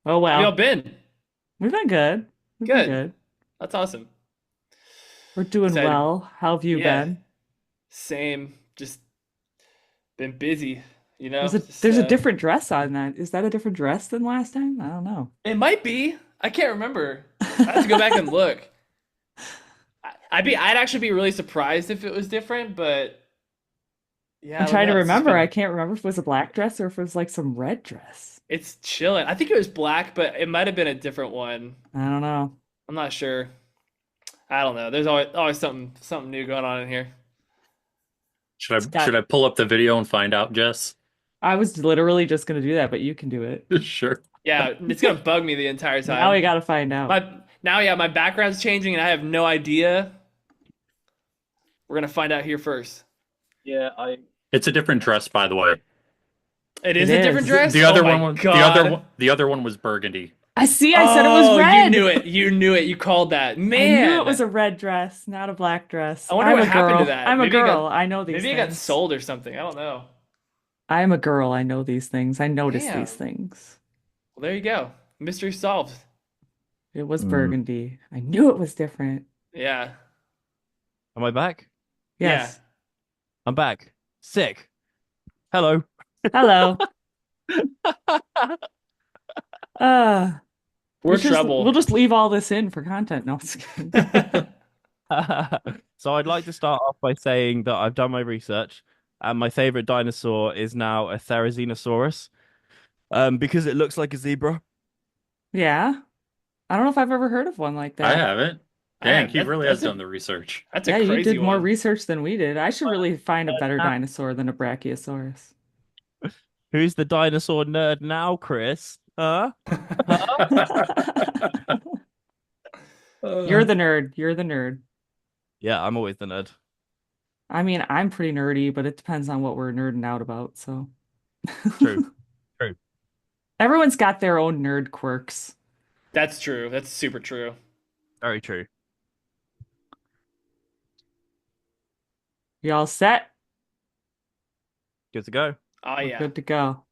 Oh How y'all well. been? We've been good. We've been Good. good. That's awesome. We're doing Excited. well. How have you Yeah, been? same. Just been busy, you know? Just There's a different dress on that. Is that a different dress than last time? I don't know. it might be. I can't remember. I have to go back and look. I'd actually be really surprised if it was different, but yeah, I'm I don't trying to know. It's just remember. I been can't remember if it was a black dress or if it was like some red dress. it's chilling. I think it was black, but it might have been a different one. I don't know. I'm not sure. I don't know. There's always something new going on in here. It's Should got I pull up the video and find out, Jess? I was literally just gonna do that, but you can do it. Sure. Yeah, it's gonna bug me the entire Now we time. gotta find out. My background's changing and I have no idea. We're gonna find out here first. Yeah, I It's a different dress, by the way. It It is a different is. dress. The Oh other my one was god. the other one was burgundy. I said it was Oh, you red. knew it. You knew it. You called that. I knew it Man, was a red dress, not a black dress. I wonder I'm what a happened to girl. that. I'm a girl. I know these Maybe it got things. sold or something. I don't know. I'm a girl. I know these things. I notice these Damn. things. Well, there you go. Mystery solved. It was Hmm. burgundy. I knew it was different. Yeah. Am I back? Yeah. Yes. I'm back. Sick. Hello. Hello. We're We'll trouble. just leave all this in for content. No, I'm just kidding. So I'd like to start off by saying that I've done my research, and my favorite dinosaur is now a Therizinosaurus, because it looks like a zebra. Yeah. I don't know if I've ever heard of one like I that. haven't. I Dang, have he really has done the research. that's a Yeah, you crazy did more one. research than we did. I should really find a better dinosaur than a Brachiosaurus. Who's the dinosaur nerd now, Chris? Huh? Huh? You're Uh, the nerd. You're the nerd. Yeah, I'm always the nerd. I mean, I'm pretty nerdy, but it depends on what we're nerding out about. So True. True. everyone's got their own nerd quirks. That's true. That's super true. Very true. You all set? Good to go. Oh We're yeah. good to go.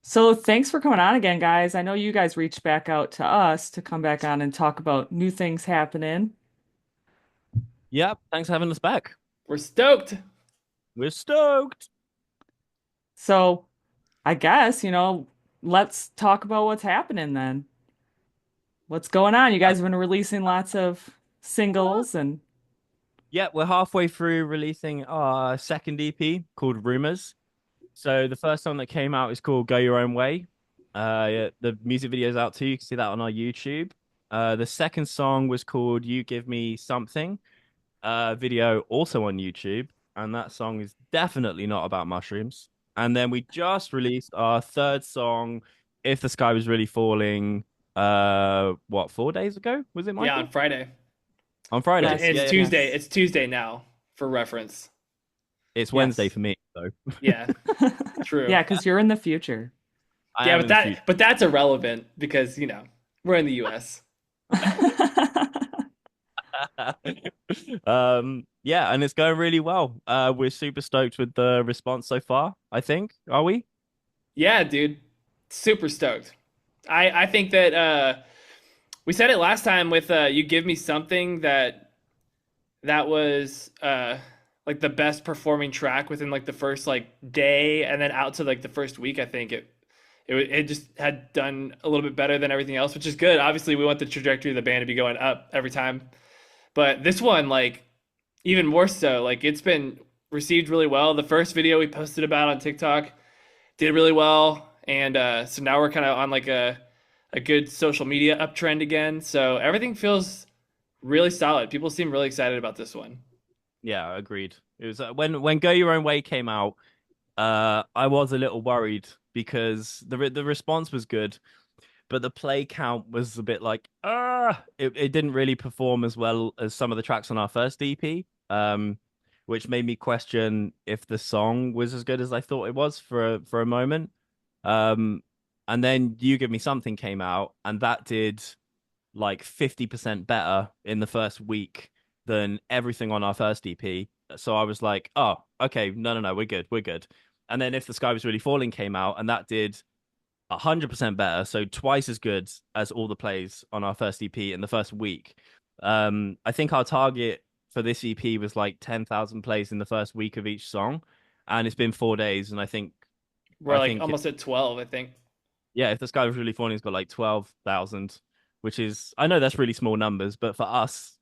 So thanks for coming on again, guys. I know you guys reached back out to us to come back on and talk about new things happening. Yep. Thanks for having us back. We're stoked. We're stoked. So I guess, let's talk about what's happening then. What's going on? You guys have been releasing lots of singles and Yeah, we're halfway through releasing our second EP called Rumors. So the first song that came out is called Go Your Own Way. Yeah, the music video is out too. You can see that on our YouTube. The second song was called You Give Me Something. Video also on YouTube, and that song is definitely not about mushrooms. And then we just released our third song, If the Sky Was Really Falling. What, 4 days ago? Was it, Yeah, on Michael? Friday. On Friday. yes, It's Yeah, yeah. Tuesday. yes. It's Tuesday now, for reference. It's Wednesday Yes. for me, so Yeah, true. Yeah, because you're in the future. I Yeah, am but in the future. that's irrelevant because we're in the U.S. Yeah, and it's going really well. We're super stoked with the response so far, I think. Are we? Yeah, dude, super stoked. I think that we said it last time with you give me something that was like the best performing track within like the first like day and then out to like the first week. I think it just had done a little bit better than everything else, which is good. Obviously, we want the trajectory of the band to be going up every time, but this one like even more so. Like it's been received really well. The first video we posted about on TikTok did really well, and so now we're kind of on like a good social media uptrend again. So everything feels really solid. People seem really excited about this one. Yeah, agreed. It was when Go Your Own Way came out, I was a little worried because the response was good, but the play count was a bit like it didn't really perform as well as some of the tracks on our first EP. Which made me question if the song was as good as I thought it was for a moment. Um, and then You Give Me Something came out, and that did like 50% better in the first week than everything on our first EP. So I was like, oh, okay, no, we're good, we're good. And then If the Sky Was Really Falling came out, and that did 100% better. So twice as good as all the plays on our first EP in the first week. I think our target for this EP was like 10,000 plays in the first week of each song, and it's been 4 days. And We're I like think, almost at 12, I think. yeah, if the sky was really falling, it's got like 12,000, which is, I know that's really small numbers, but for us,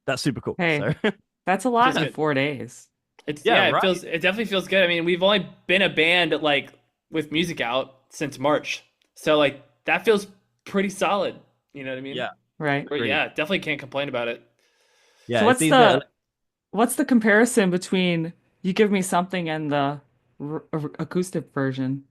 that's super cool. Hey, So that's a Feels lot in good. 4 days. It's yeah, yeah, it right. feels it definitely feels good. I mean, we've only been a band like with music out since March. So like that feels pretty solid. You know what I mean? Yeah, Right. But agreed. yeah, definitely can't complain about it. So Yeah, it's these little. what's the comparison between You Give Me Something and the acoustic version?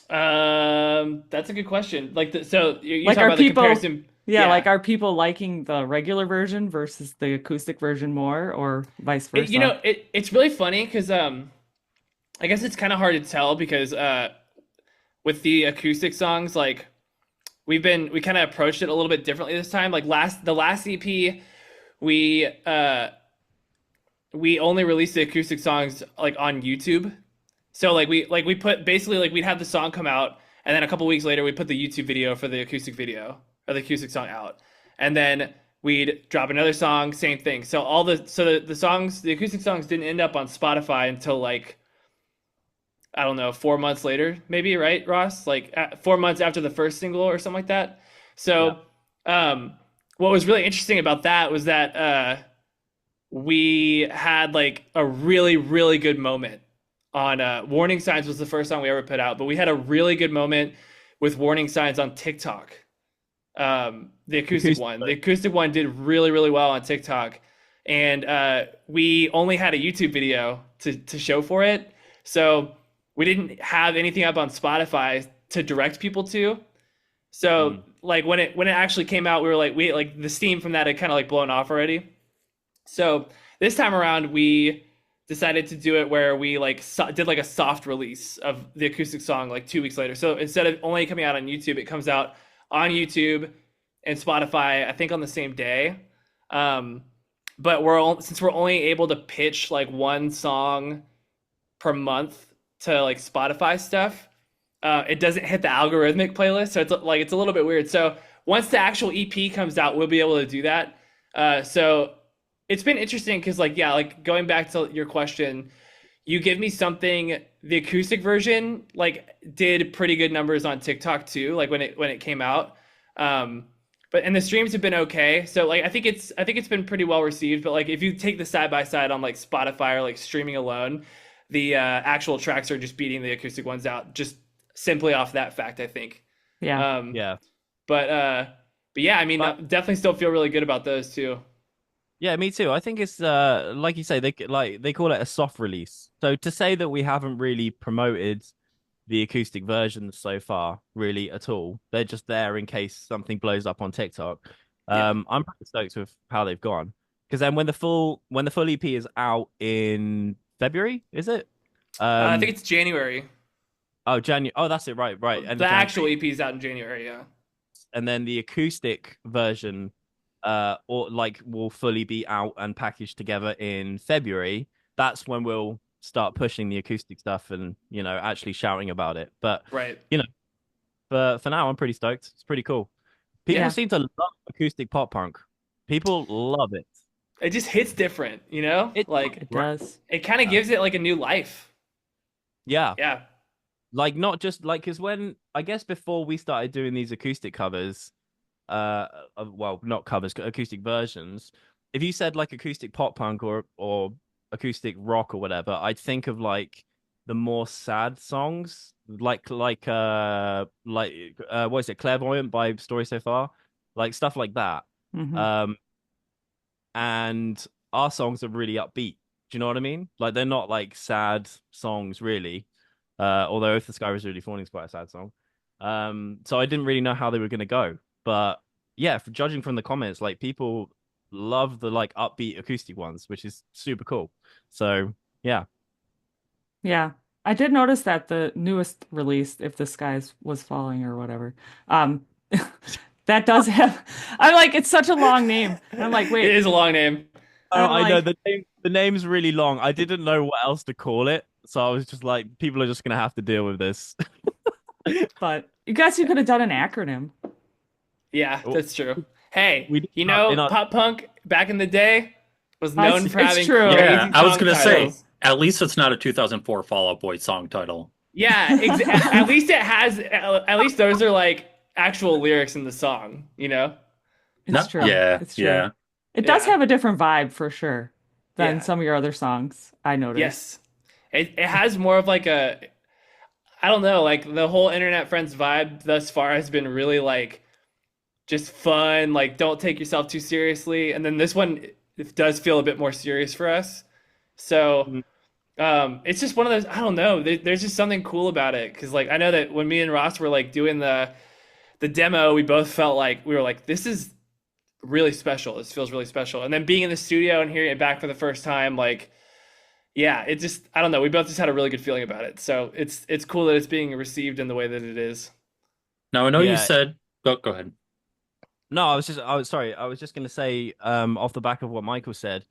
That's a good question. Like so you're Like talking are about the people, comparison. yeah, like Yeah. are people liking the regular version versus the acoustic version more or vice versa? It's really funny because I guess it's kind of hard to tell because with the acoustic songs like we kind of approached it a little bit differently this time. Like the last EP we we only released the acoustic songs like on YouTube. So like we put basically like we'd have the song come out and then a couple weeks later we put the YouTube video for the acoustic video or the acoustic song out. And then we'd drop another song, same thing. So the songs, the acoustic songs didn't end up on Spotify until like I don't know, 4 months later, maybe, right, Ross? Like 4 months after the first single or something like that. Yeah. So, what was really interesting about that was that we had like a really, really good moment on Warning Signs was the first song we ever put out, but we had a really good moment with Warning Signs on TikTok. The acoustic Acoustic. one, the acoustic one did really, really well on TikTok, and we only had a YouTube video to show for it, so we didn't have anything up on Spotify to direct people to. So Mm. like when it actually came out, we like the steam from that had kind of like blown off already. So this time around, we decided to do it where we like did like a soft release of the acoustic song like 2 weeks later. So instead of only coming out on YouTube, it comes out on YouTube and Spotify, I think on the same day. Um, but since we're only able to pitch like one song per month to like Spotify stuff, it doesn't hit the algorithmic playlist, so it's a little bit weird. So once the actual EP comes out, we'll be able to do that. So it's been interesting because like yeah, like going back to your question, You Give Me Something, the acoustic version like did pretty good numbers on TikTok too, like when it came out. Um, but and the streams have been okay. So like I think it's been pretty well received. But like if you take the side by side on like Spotify or like streaming alone, the actual tracks are just beating the acoustic ones out just simply off that fact, I think. Yeah. Um, Yeah. but uh, but yeah, I mean, But definitely still feel really good about those too. yeah, me too. I think it's like you say, they call it a soft release. So to say that we haven't really promoted the acoustic versions so far, really at all, they're just there in case something blows up on TikTok. Yeah, I'm pretty stoked with how they've gone. Because then when the full EP is out in February, is it? I think Um, it's January. oh January. Oh, that's it. Right. End The of actual January. EP is out in January. Yeah. And then the acoustic version or like will fully be out and packaged together in February. That's when we'll start pushing the acoustic stuff and actually shouting about it. But Right. you know for now I'm pretty stoked. It's pretty cool. People Yeah. Yeah. seem to love acoustic pop punk. People love it. It just hits different, you know? It Like It right. does. it kind of gives it like a new life. Yeah. Yeah. Like not just like because when I guess before we started doing these acoustic covers, well, not covers, acoustic versions. If you said like acoustic pop punk or acoustic rock or whatever, I'd think of like the more sad songs, what is it, Clairvoyant by Story So Far, like stuff like that. Hmm. Um, and our songs are really upbeat. Do you know what I mean? Like they're not like sad songs really. Although If the Sky Was Really Falling is quite a sad song. So I didn't really know how they were gonna go. But yeah, judging from the comments, like people love the like upbeat acoustic ones, which is super cool. So yeah. Yeah. I did notice that the newest release, If the Skies Was Falling or whatever, um, that does have, I'm like, it's such a long name. And I'm like, It wait, is a long name. and I'm I know like, the name's really long. I didn't know what else to call it. So I was just like, people are just gonna have to deal with this. But you guys, you could have done an acronym. Yeah, Oh, that's true. Hey, we did you not in know, our pop punk back in the day was known for It's having true. Yeah, crazy I was song gonna say, titles. at least it's not a 2004 Fall Out Boy song title. Yeah, at least it has. At least those are like actual lyrics in the song. You know? It's No, true. yeah, It's true. yeah. It does Yeah, have a different vibe for sure than yeah, some of your other songs, I noticed. yes. It has more of like a, I don't know, like the whole Internet Friends vibe thus far has been really like just fun. Like don't take yourself too seriously. And then this one it does feel a bit more serious for us. So Mm. it's just one of those. I don't know. There's just something cool about it because like I know that when me and Ross were like doing the demo, we both felt like we were like, this is really special. This feels really special. And then being in the studio and hearing it back for the first time, like, yeah, it just I don't know. We both just had a really good feeling about it. So it's cool that it's being received in the way that it is. Now I know you Yeah. said, go ahead. No, I was sorry. I was just gonna say, off the back of what Michael said,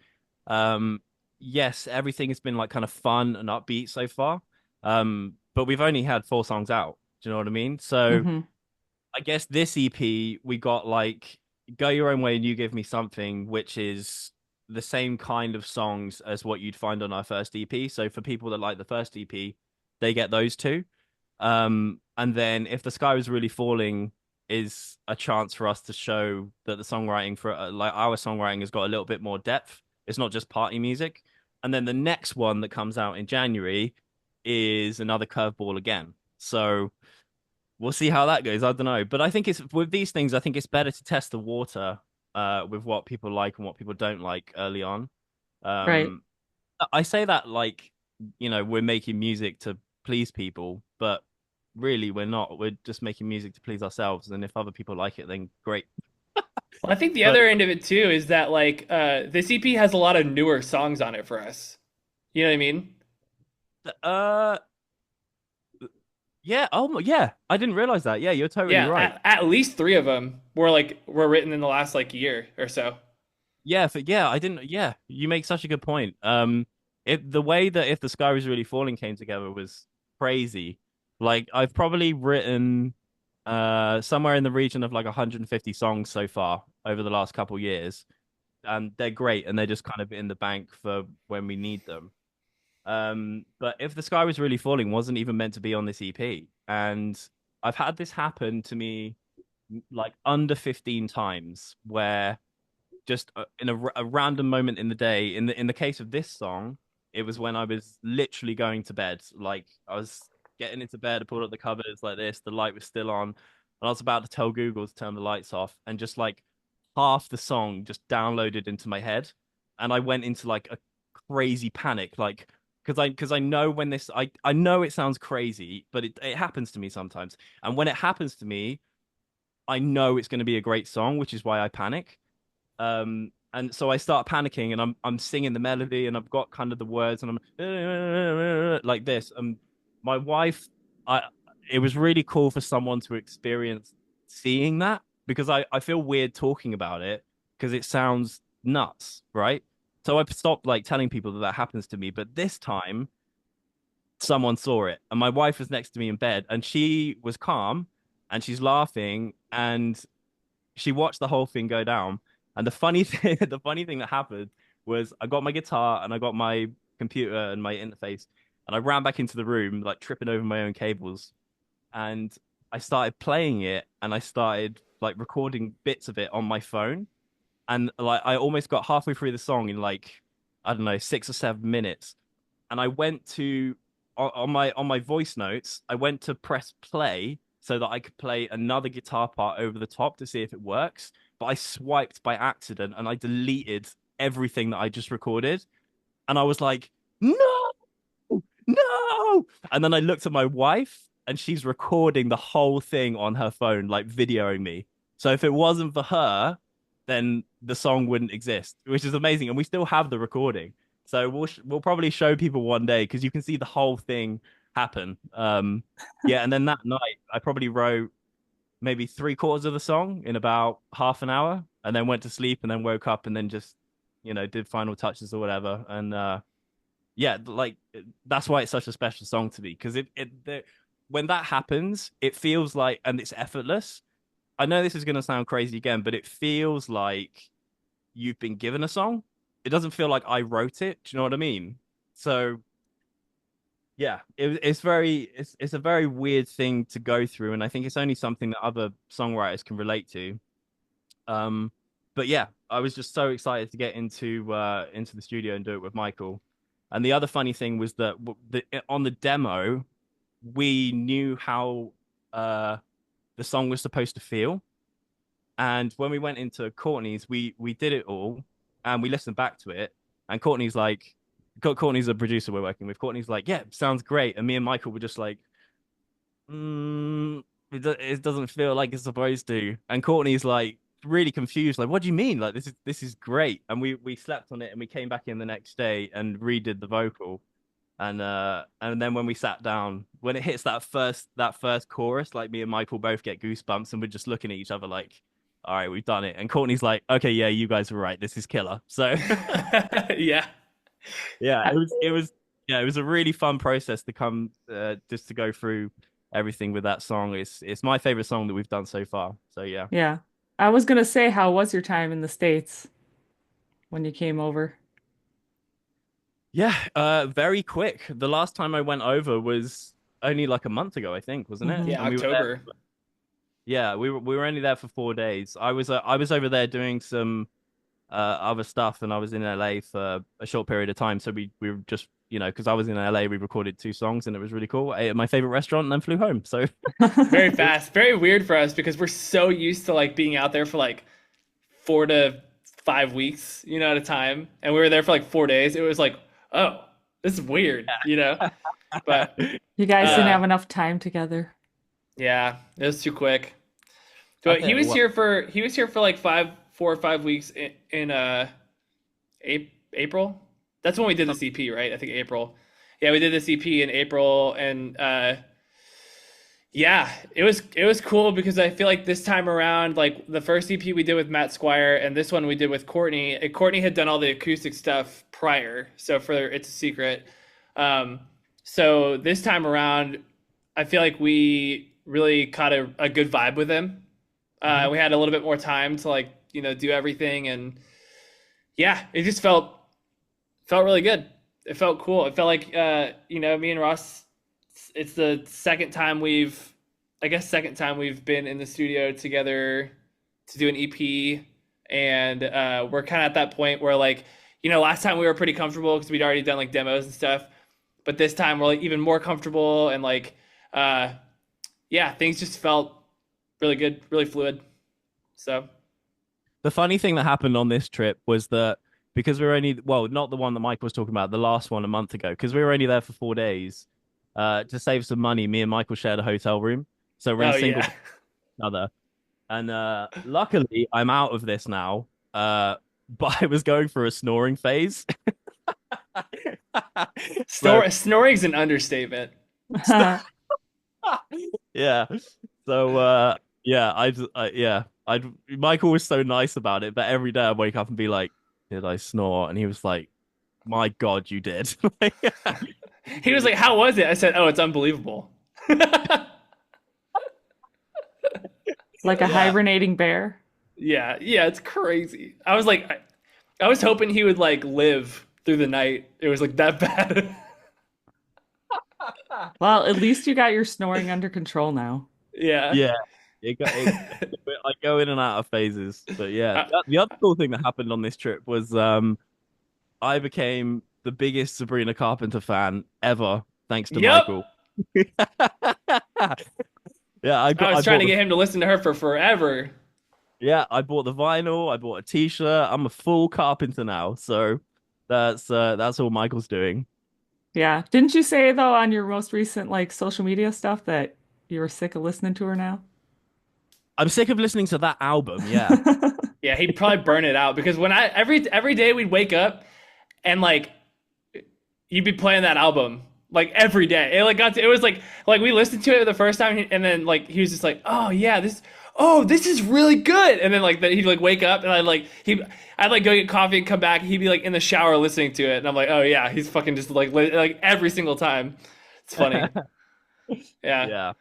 um, yes, everything has been like kind of fun and upbeat so far. But we've only had 4 songs out. Do you know what I mean? So Hmm. I guess this EP we got like Go Your Own Way and You Give Me Something, which is the same kind of songs as what you'd find on our first EP. So for people that like the first EP, they get those two. And then If the Sky Was Really Falling is a chance for us to show that the songwriting for like our songwriting has got a little bit more depth. It's not just party music. And then the next one that comes out in January is another curveball again. So we'll see how that goes. I don't know, but I think it's with these things. I think it's better to test the water with what people like and what people don't like early on. Right. Um, I say that like we're making music to please people, but really we're not. We're just making music to please ourselves, and if other people like it, then great. Well, I think the But other end of it too is that like this EP has a lot of newer songs on it for us. You know what I mean? uh, yeah, yeah, I didn't realize that. Yeah, you're totally Yeah, right. at least three of them were written in the last like year or so. Yeah, I didn't. Yeah, you make such a good point. The way that If the Sky Was Really Falling came together was crazy. Like I've probably written somewhere in the region of like 150 songs so far over the last couple years, and they're great, and they're just kind of in the bank for when we need them. But If the Sky Was Really Falling wasn't even meant to be on this EP, and I've had this happen to me like under 15 times where just in a random moment in the day. In the case of this song, it was when I was literally going to bed. Like I was getting into bed, I pulled up the covers like this. The light was still on, and I was about to tell Google to turn the lights off, and just like half the song just downloaded into my head, and I went into like a crazy panic, like. Because I know when this I know it sounds crazy, but it happens to me sometimes. And when it happens to me, I know it's going to be a great song, which is why I panic. And so I start panicking and I'm singing the melody and I've got kind of the words and I'm like this. My wife, I it was really cool for someone to experience seeing that because I feel weird talking about it because it sounds nuts, right? So I've stopped like telling people that that happens to me, but this time someone saw it and my wife was next to me in bed and she was calm and she's laughing and she watched the whole thing go down. And the funny thing, the funny thing that happened was I got my guitar and I got my computer and my interface, and I ran back into the room, like tripping over my own cables. And I started playing it, and I started like recording bits of it on my phone. And like I almost got halfway through the song in like I don't know 6 or 7 minutes, and I went to on my voice notes, I went to press play so that I could play another guitar part over the top to see if it works. But I swiped by accident and I deleted everything that I just recorded. And I was like, no, no. And then I looked at my wife and she's recording the whole thing on her phone, like videoing me. So if it wasn't for her, then the song wouldn't exist, which is amazing. And we still have the recording. So we'll probably show people one day because you can see the whole thing happen. Yeah, and then that night I probably wrote maybe 3/4 of the song in about half an hour, and then went to sleep, and then woke up, and then just did final touches or whatever. And yeah, like that's why it's such a special song to me because when that happens, it feels like and it's effortless. I know this is going to sound crazy again, but it feels like you've been given a song. It doesn't feel like I wrote it. Do you know what I mean? So yeah, it's a very weird thing to go through, and I think it's only something that other songwriters can relate to. Um, but yeah, I was just so excited to get into the studio and do it with Michael. And the other funny thing was that on the demo, we knew how the song was supposed to feel. And when we went into Courtney's, we did it all and we listened back to it. And Courtney's a producer we're working with. Courtney's like, yeah, sounds great. And me and Michael were just like, it doesn't feel like it's supposed to. And Courtney's like really confused, like, what do you mean? Like this is great. And we slept on it and we came back in the next day and redid the vocal. And then when we sat down, when it hits that first chorus, like me and Michael both get goosebumps and we're just looking at each other like, all right, we've done it. And Courtney's like, okay, yeah, you guys were right. This is killer. So Yeah. yeah, it was a really fun process to come just to go through everything with that song. It's my favorite song that we've done so far. So yeah. Yeah. I was gonna say, how was your time in the States when you came over? Yeah, very quick. The last time I went over was only like a month ago, I think, wasn't it? Hmm. Yeah, And we were there. October. Yeah, we were only there for 4 days. I was over there doing some other stuff, and I was in LA for a short period of time. So we were just because I was in LA, we recorded 2 songs, and it was really cool. I ate at my favorite restaurant, and then flew home. So Very fast. Very weird for us because we're so used to like being out there for like 4 to 5 weeks, at a time. And we were there for like 4 days. It was like, oh, this is weird. But You guys didn't uh have enough time together. yeah, it was too quick. I But he think was what here for like 4 or 5 weeks in April. That's when we did the CP, right? I think April. Yeah, we did the CP in April, and yeah, it was cool because I feel like this time around, like the first EP we did with Matt Squire, and this one we did with Courtney. Courtney had done all the acoustic stuff prior, so for It's a Secret. Um, so this time around, I feel like we really caught a good vibe with him. We had a little bit more time to like do everything, and yeah, it just felt really good. It felt cool. It felt like me and Ross. It's the second time we've been in the studio together to do an EP, and we're kind of at that point where like last time we were pretty comfortable because we'd already done like demos and stuff, but this time we're like even more comfortable and like yeah, things just felt really good, really fluid. So the funny thing that happened on this trip was that because we were only well, not the one that Mike was talking about, the last one a month ago, because we were only there for 4 days. To save some money, me and Michael shared a hotel room, so we're in oh single yeah. another. And luckily, I'm out of this now. But I was going through a snoring phase. So Snoring's an understatement. yeah, so yeah, I Michael was so nice about it, but every day I wake up and be like, "Did I snore?" And he was like, "My God, you did." He was like, "How was it?" I said, "Oh, it's unbelievable." Like a Yeah. hibernating bear. Yeah, yeah, it's crazy. I was like, I was hoping he would like live through the night. It was like that bad. Well, at least you got your snoring under control now. Yeah. Yeah, I go in and out of phases, but yeah, Uh, the other cool thing that happened on this trip was I became the biggest Sabrina Carpenter fan ever, thanks to yep. Michael. Yeah, I was I trying bought to get him to listen to her for forever. I bought the vinyl, I bought a t-shirt. I'm a full Carpenter now, so that's all Michael's doing. Yeah. Didn't you say though on your most recent like social media stuff that you were sick of listening to her now? I'm sick of listening to that album. Yeah, Yeah, he'd probably burn it out because when I every day we'd wake up and like you'd be playing that album like every day. It like got to, it was like we listened to it the first time and then like he was just like, "Oh yeah, this "Oh, this is really good," and then like he'd like wake up, and I'd like go get coffee and come back, and he'd be like in the shower listening to it, and I'm like, "Oh yeah, he's fucking just like every single time." It's funny. Yeah. Yeah.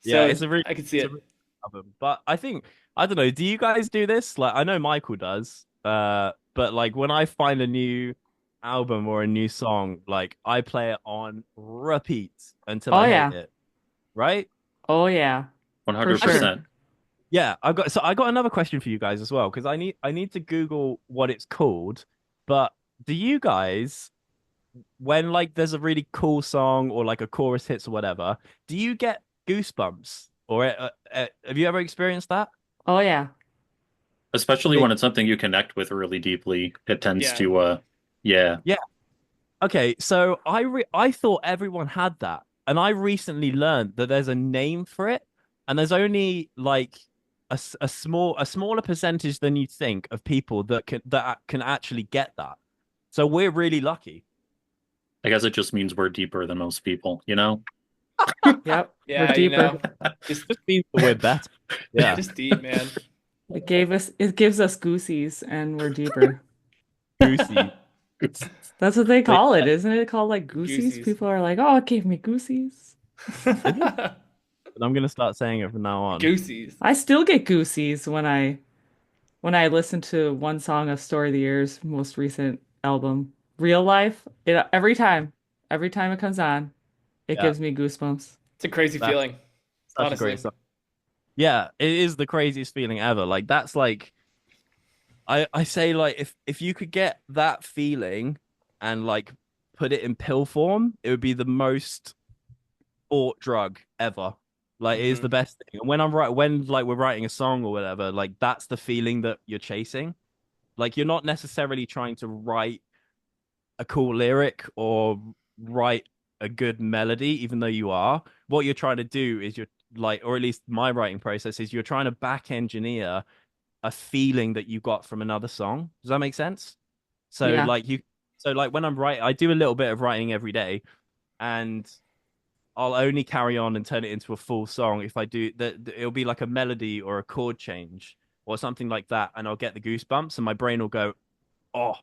Yeah, So I could see it's a it. really good album. But I think I don't know, do you guys do this? Like I know Michael does. But like when I find a new album or a new song, like I play it on repeat until Oh I hate yeah. it. Right? Oh yeah. For Okay. sure. 100%. Yeah, I got another question for you guys as well, because I need to Google what it's called. But do you guys, when like there's a really cool song or like a chorus hits or whatever, do you get goosebumps? Or have you ever experienced that? Oh yeah. Especially It- when it's something you connect with really deeply. It tends Yeah. to, yeah. yeah. Okay, so I thought everyone had that, and I recently learned that there's a name for it, and there's only like a smaller percentage than you think of people that can actually get that. So we're really lucky. I guess it just means we're deeper than most people, you know? Yep. We're Yeah, deeper. just Just means that we're better. Yeah. just deep, man. It gives us goosies and we're deeper. Goosey. That's what they But call it, isn't it? Called like goosies? Goosies. People are like, oh, it gave me goosies. is it? I'm gonna start saying it from now on. Goosies. I still get goosies when I listen to one song of Story of the Year's most recent album, Real Life. Every time it comes on, it Yeah, gives me goosebumps. It's a crazy that's feeling, such a great honestly. song. Yeah, it is the craziest feeling ever. Like that's like I say like if you could get that feeling and like put it in pill form, it would be the most bought drug ever. Like it is the Hmm. best thing. And when like we're writing a song or whatever, like that's the feeling that you're chasing. Like you're not necessarily trying to write a cool lyric or write a good melody, even though you are. What you're trying to do is you're like, or at least my writing process is you're trying to back engineer a feeling that you got from another song. Does that make sense? So Yeah, like you so like when I'm writing, I do a little bit of writing every day, and I'll only carry on and turn it into a full song if I do that. It'll be like a melody or a chord change or something like that, and I'll get the goosebumps, and my brain will go, "Oh,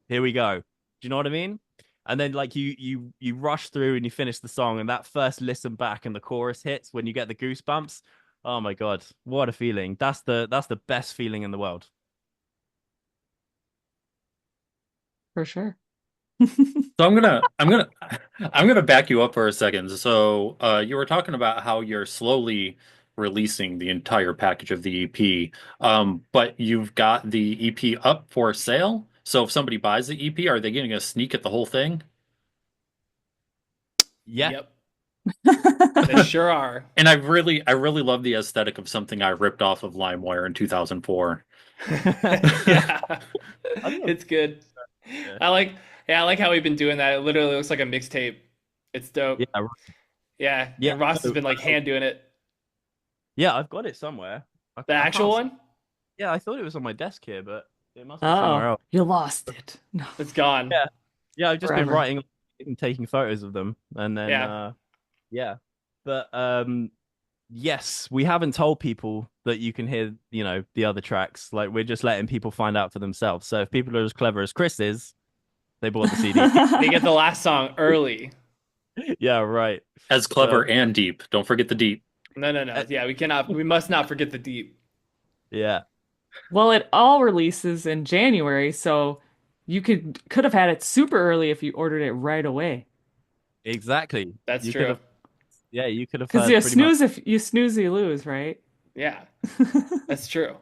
here we go." Do you know what I mean? And then like you rush through and you finish the song, and that first listen back and the chorus hits when you get the goosebumps. Oh my God, what a feeling! That's the best feeling in the world. for sure. So I'm gonna back you up for a second. So you were talking about how you're slowly releasing the entire package of the EP, but you've got the EP up for sale. So if somebody buys the EP, are they getting a sneak at the whole thing? Yeah. Yep, they sure are. And I really love the aesthetic of something I ripped off of LimeWire in 2004. Yeah, I don't know. it's good. Yeah. I like, yeah, I like how we've been doing that. It literally looks like a mixtape. It's dope. Yeah, Yeah, yeah, and Ross has no, been like hand doing it. yeah. I've got it somewhere. The I actual can't. one, Yeah, I thought it was on my desk here, but it must be somewhere Oh, else. you lost it. No, it's gone. Yeah, yeah. I've just been forever. writing and taking photos of them, and then Yeah, yeah. But yes, we haven't told people that you can hear, you know, the other tracks. Like we're just letting people find out for themselves. So if people are as clever as Chris is, they bought the CD. they get the last song early. Yeah, right. As So clever and deep. Don't forget the deep. No, no, no. uh, Yeah, we must not forget the deep. yeah, Well, it all releases in January, so you could have had it super early if you ordered it right away. exactly. That's You could true. have, yeah, you could have Because heard pretty much. you snooze, you lose, right? Yeah, that's true.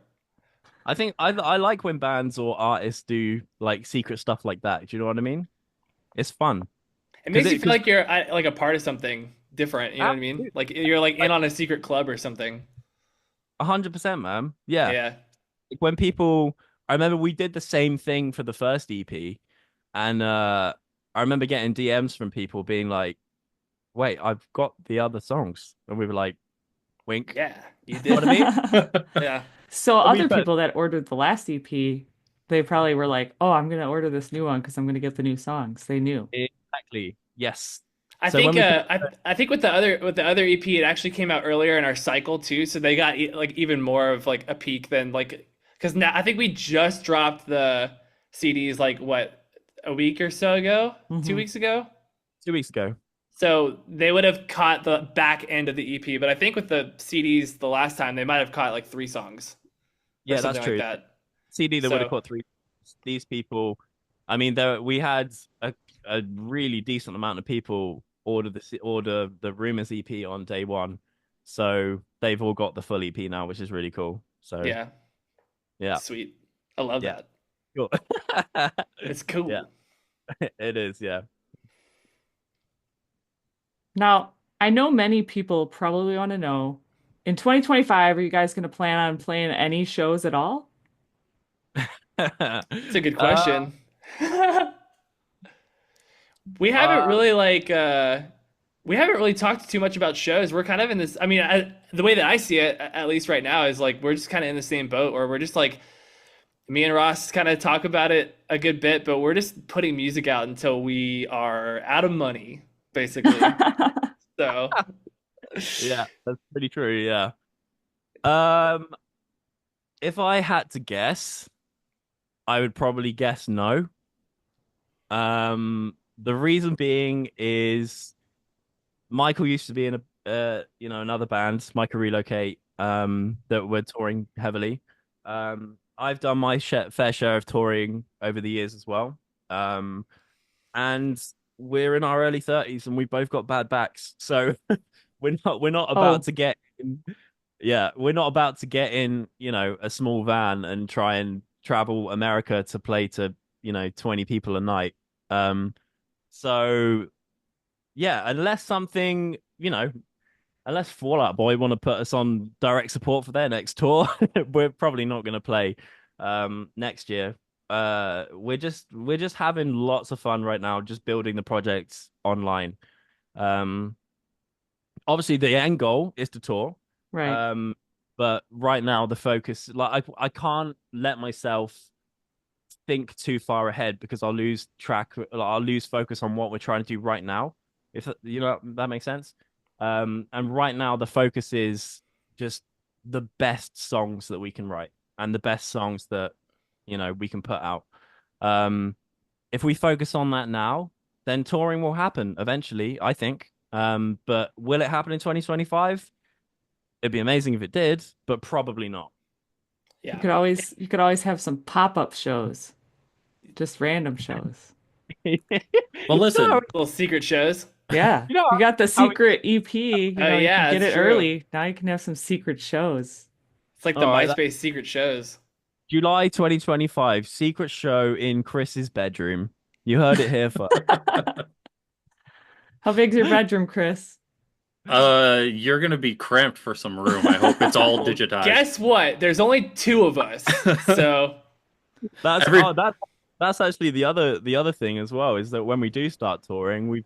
I think I like when bands or artists do like secret stuff like that. Do you know what I mean? It's fun It because makes you it feel because like you're like a part of something different. You know what I mean? absolutely Like you're like in like on a secret club or something. 100%, man. Yeah, Yeah. when people, I remember we did the same thing for the first EP, and I remember getting DMs from people being like, "Wait, I've got the other songs," and we were like, "Wink." Yeah, you You know what did. I mean? Yeah. So And we other felt people that ordered the last EP, they probably were like, "Oh, I'm gonna order this new one because I'm gonna get the new songs." They knew. exactly. Yes. I So when think we I think with the other EP, it actually came out earlier in our cycle too, so they got like even more of like a peak than like because now I think we just dropped the CDs like what a week or so ago, two Hmm. weeks ago. 2 weeks ago. So they would have caught the back end of the EP, but I think with the CDs the last time they might have caught like three songs or Yeah, that's something like true. that. CD that would have So caught three. These people, I mean, we had a really decent amount of people order the Rumors EP on day one, so they've all got the full EP now, which is really cool. So yeah, yeah, sweet. I love yeah, that. cool. It's Yeah, cool. it is. Yeah. Now, I know many people probably want to know, in 2025, are you guys going to plan on playing any shows at all? It's a good uh, question. We haven't uh, really we haven't really talked too much about shows. We're kind of in this. I mean, the way that I see it, at least right now, is like we're just kind of in the same boat, where we're just like me and Ross kind of talk about it a good bit, but we're just putting music out until we are out of money, basically. So, yeah, that's pretty true. Yeah. Um, if I had to guess, I would probably guess no. The reason being is Michael used to be in another band, Michael Relocate, that were touring heavily. I've done my fair share of touring over the years as well. Um, and we're in our early 30s and we've both got bad backs. So we're not about Oh, to get in, yeah, we're not about to get in, a small van and try and travel America to play to, 20 people a night. So yeah, unless Fall Out Boy want to put us on direct support for their next tour, we're probably not going to play next year. We're just having lots of fun right now, just building the projects online. Um, Obviously the end goal is to tour. right. Um, but right now the focus, like I can't let myself think too far ahead because I'll lose track, I'll lose focus on what we're trying to do right now. If that makes sense. And right now the focus is just the best songs that we can write and the best songs that we can put out. Um, if we focus on that now, then touring will happen eventually, I think. But will it happen in 2025? It'd be amazing if it did, but probably not. yeah, You could always have some pop-up shows, just random shows. Well, listen, little secret shows. Yeah, You know you got the how we, secret EP, Oh you can yeah, get it's it true. early. Now you can have some secret shows. It's like the all right, MySpace secret shows. July 2025, secret show in Chris's bedroom. You heard it here first. How big's your bedroom, Chris? you're gonna be cramped for some room. I hope it's all Well, digitized. guess what? There's only two of us, so That's Every that's actually the other thing as well is that when we do start touring, we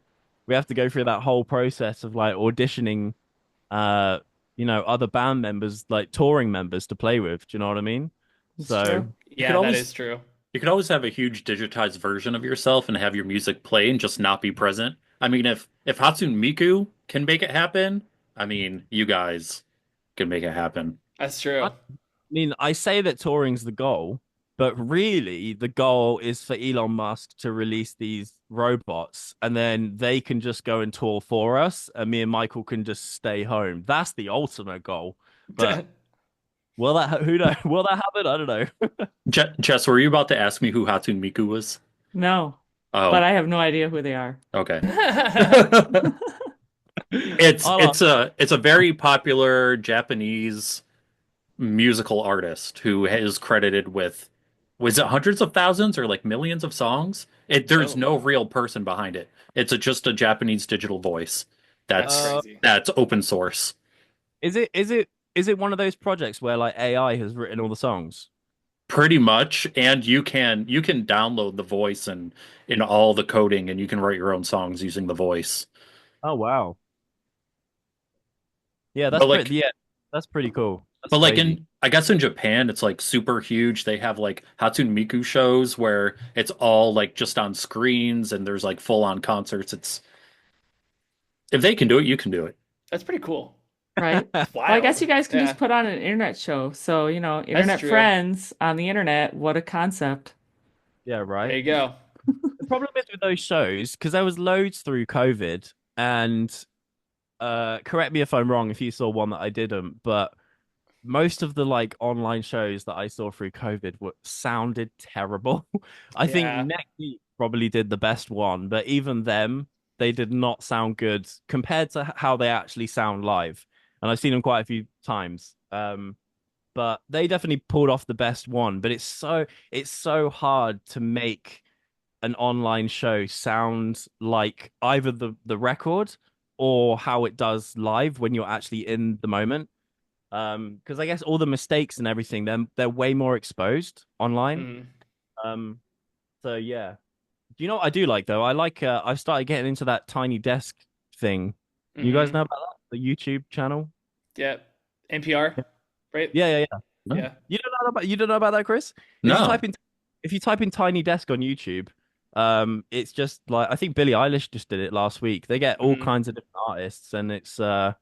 have to go through that whole process of like auditioning uh other band members, like touring members to play with. Do you know what I mean? It's So true. you could yeah, that always is true. you could always have a huge digitized version of yourself and have your music play and just not be present. I mean, if Hatsune Miku can make it happen, I mean, you guys can make it happen. That's I true. mean, I say that touring's the goal, but really the goal is for Elon Musk to release these robots and then they can just go and tour for us and me and Michael can just stay home. That's the ultimate goal. But will that who know will that happen? I don't know. Jess, were you about to ask me who Hatsune Miku was? No, but Oh, I have no idea who they are. okay. That's I'll It's a very popular Japanese musical artist who is credited with, was it hundreds of thousands or like millions of songs? There's oh no wow, real person behind it. Just a Japanese digital voice that's that's uh crazy. that's open source. is it one of those projects where like AI has written all the songs? Pretty much, and you can download the voice and in all the coding, and you can write your own songs using the voice. Oh wow. Yeah, But like, that's pretty cool. That's but like crazy. in I guess in Japan, it's like super huge. They have like Hatsune Miku shows where it's all like just on screens, and there's like full on concerts. If they can do it, you can do it. That's pretty cool. right? It's Well, I guess wild. you guys can just Yeah, put on an internet show. So, that's internet true. friends on the internet. What a concept. Yeah, There right. you go. The problem is with those shows because there was loads through COVID, and correct me if I'm wrong if you saw one that I didn't, but most of the like online shows that I saw through COVID were sounded terrible. I think Yeah. Next Week probably did the best one, but even them, they did not sound good compared to how they actually sound live. And I've seen them quite a few times. But they definitely pulled off the best one. But it's so hard to make an online show sound like either the record or how it does live when you're actually in the moment. Because I guess all the mistakes and everything, they're way more exposed online. Mm. Um, so yeah. Do you know what I do like though? I like I've started getting into that tiny desk thing. You guys Mm-hmm. know about that? The YouTube channel? Yeah. NPR, right? Yeah, yeah, yeah. No. Yeah. You don't know about that, Chris? If you type No. in if you type in tiny desk on YouTube, it's just like I think Billie Eilish just did it last week. They get all Mm-hmm. kinds of different artists, and it's the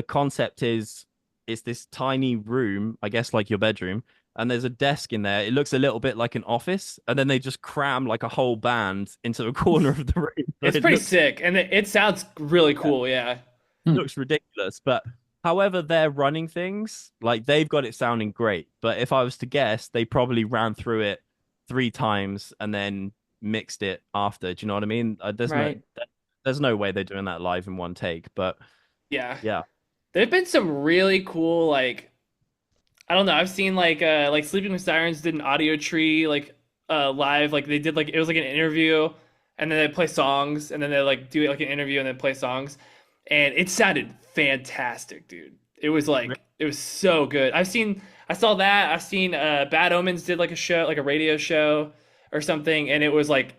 concept is it's this tiny room, I guess like your bedroom, and there's a desk in there. It looks a little bit like an office, and then they just cram like a whole band into a corner of the room. So It's it pretty looks sick, and it sounds really cool. Yeah. Hmm. looks ridiculous. But however they're running things, like they've got it sounding great. But if I was to guess, they probably ran through it 3 times and then mixed it after. Do you know what I mean? Right. There's no way they're doing that live in one take. But Yeah. yeah, There've been some really cool like I don't know. I've seen like Sleeping with Sirens did an audio tree like live like they did like it was like an interview and then they play songs and then they like do like an interview and then play songs and it sounded fantastic, dude. It was so good. I saw that. I've seen Bad Omens did like a show like a radio show or something and it was like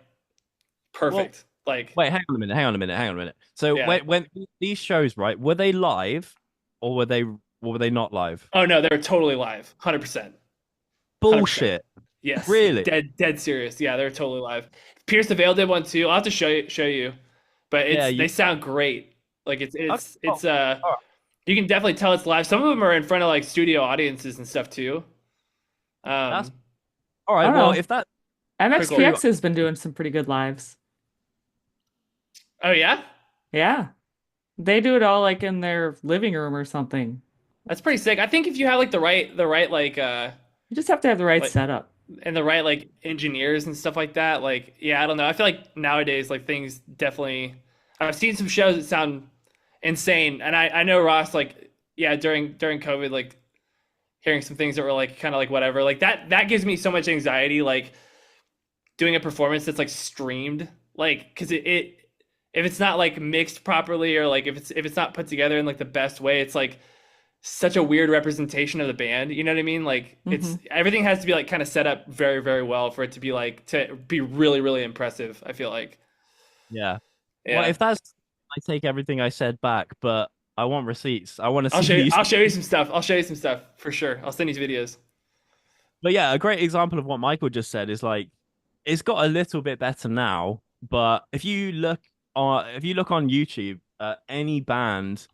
well, perfect. Like wait, hang on a minute. So yeah. when these shows, right, were they live or were they not live? Oh no, they were totally live. 100%. 100%. Bullshit. Yes, Really? dead serious. Yeah, they're totally live. Pierce the Veil did one too. I'll have to show you, but Yeah, they sound great. Like okay, it's all right. you can definitely tell it's live. Some of them are in front of like studio audiences and stuff too. That's Um, all I right. don't Well, know. if that pretty cool. MXPX has been doing some pretty good lives. Oh yeah, Yeah. They do it all like in their living room or something. that's pretty sick. I think if you have like the right You just have to have the right like setup. and the right like engineers and stuff like that, like yeah, I don't know. I feel like nowadays like things definitely. I've seen some shows that sound insane, and I know Ross like yeah during COVID like hearing some things that were like kind of like whatever like that gives me so much anxiety like doing a performance that's like streamed like because it if it's not like mixed properly or like if it's not put together in like the best way it's like such a weird representation of the band, you know what I mean? Like Hmm. it's everything has to be like kind of set up very very well for it to be like to be really really impressive, I feel like. yeah. Well, Yeah, if that's, I take everything I said back, but I want receipts. I want to see these. I'll show you some stuff. I'll show you some stuff for sure. I'll send you videos. But yeah, a great example of what Michael just said is like it's got a little bit better now, but if you look on YouTube, any band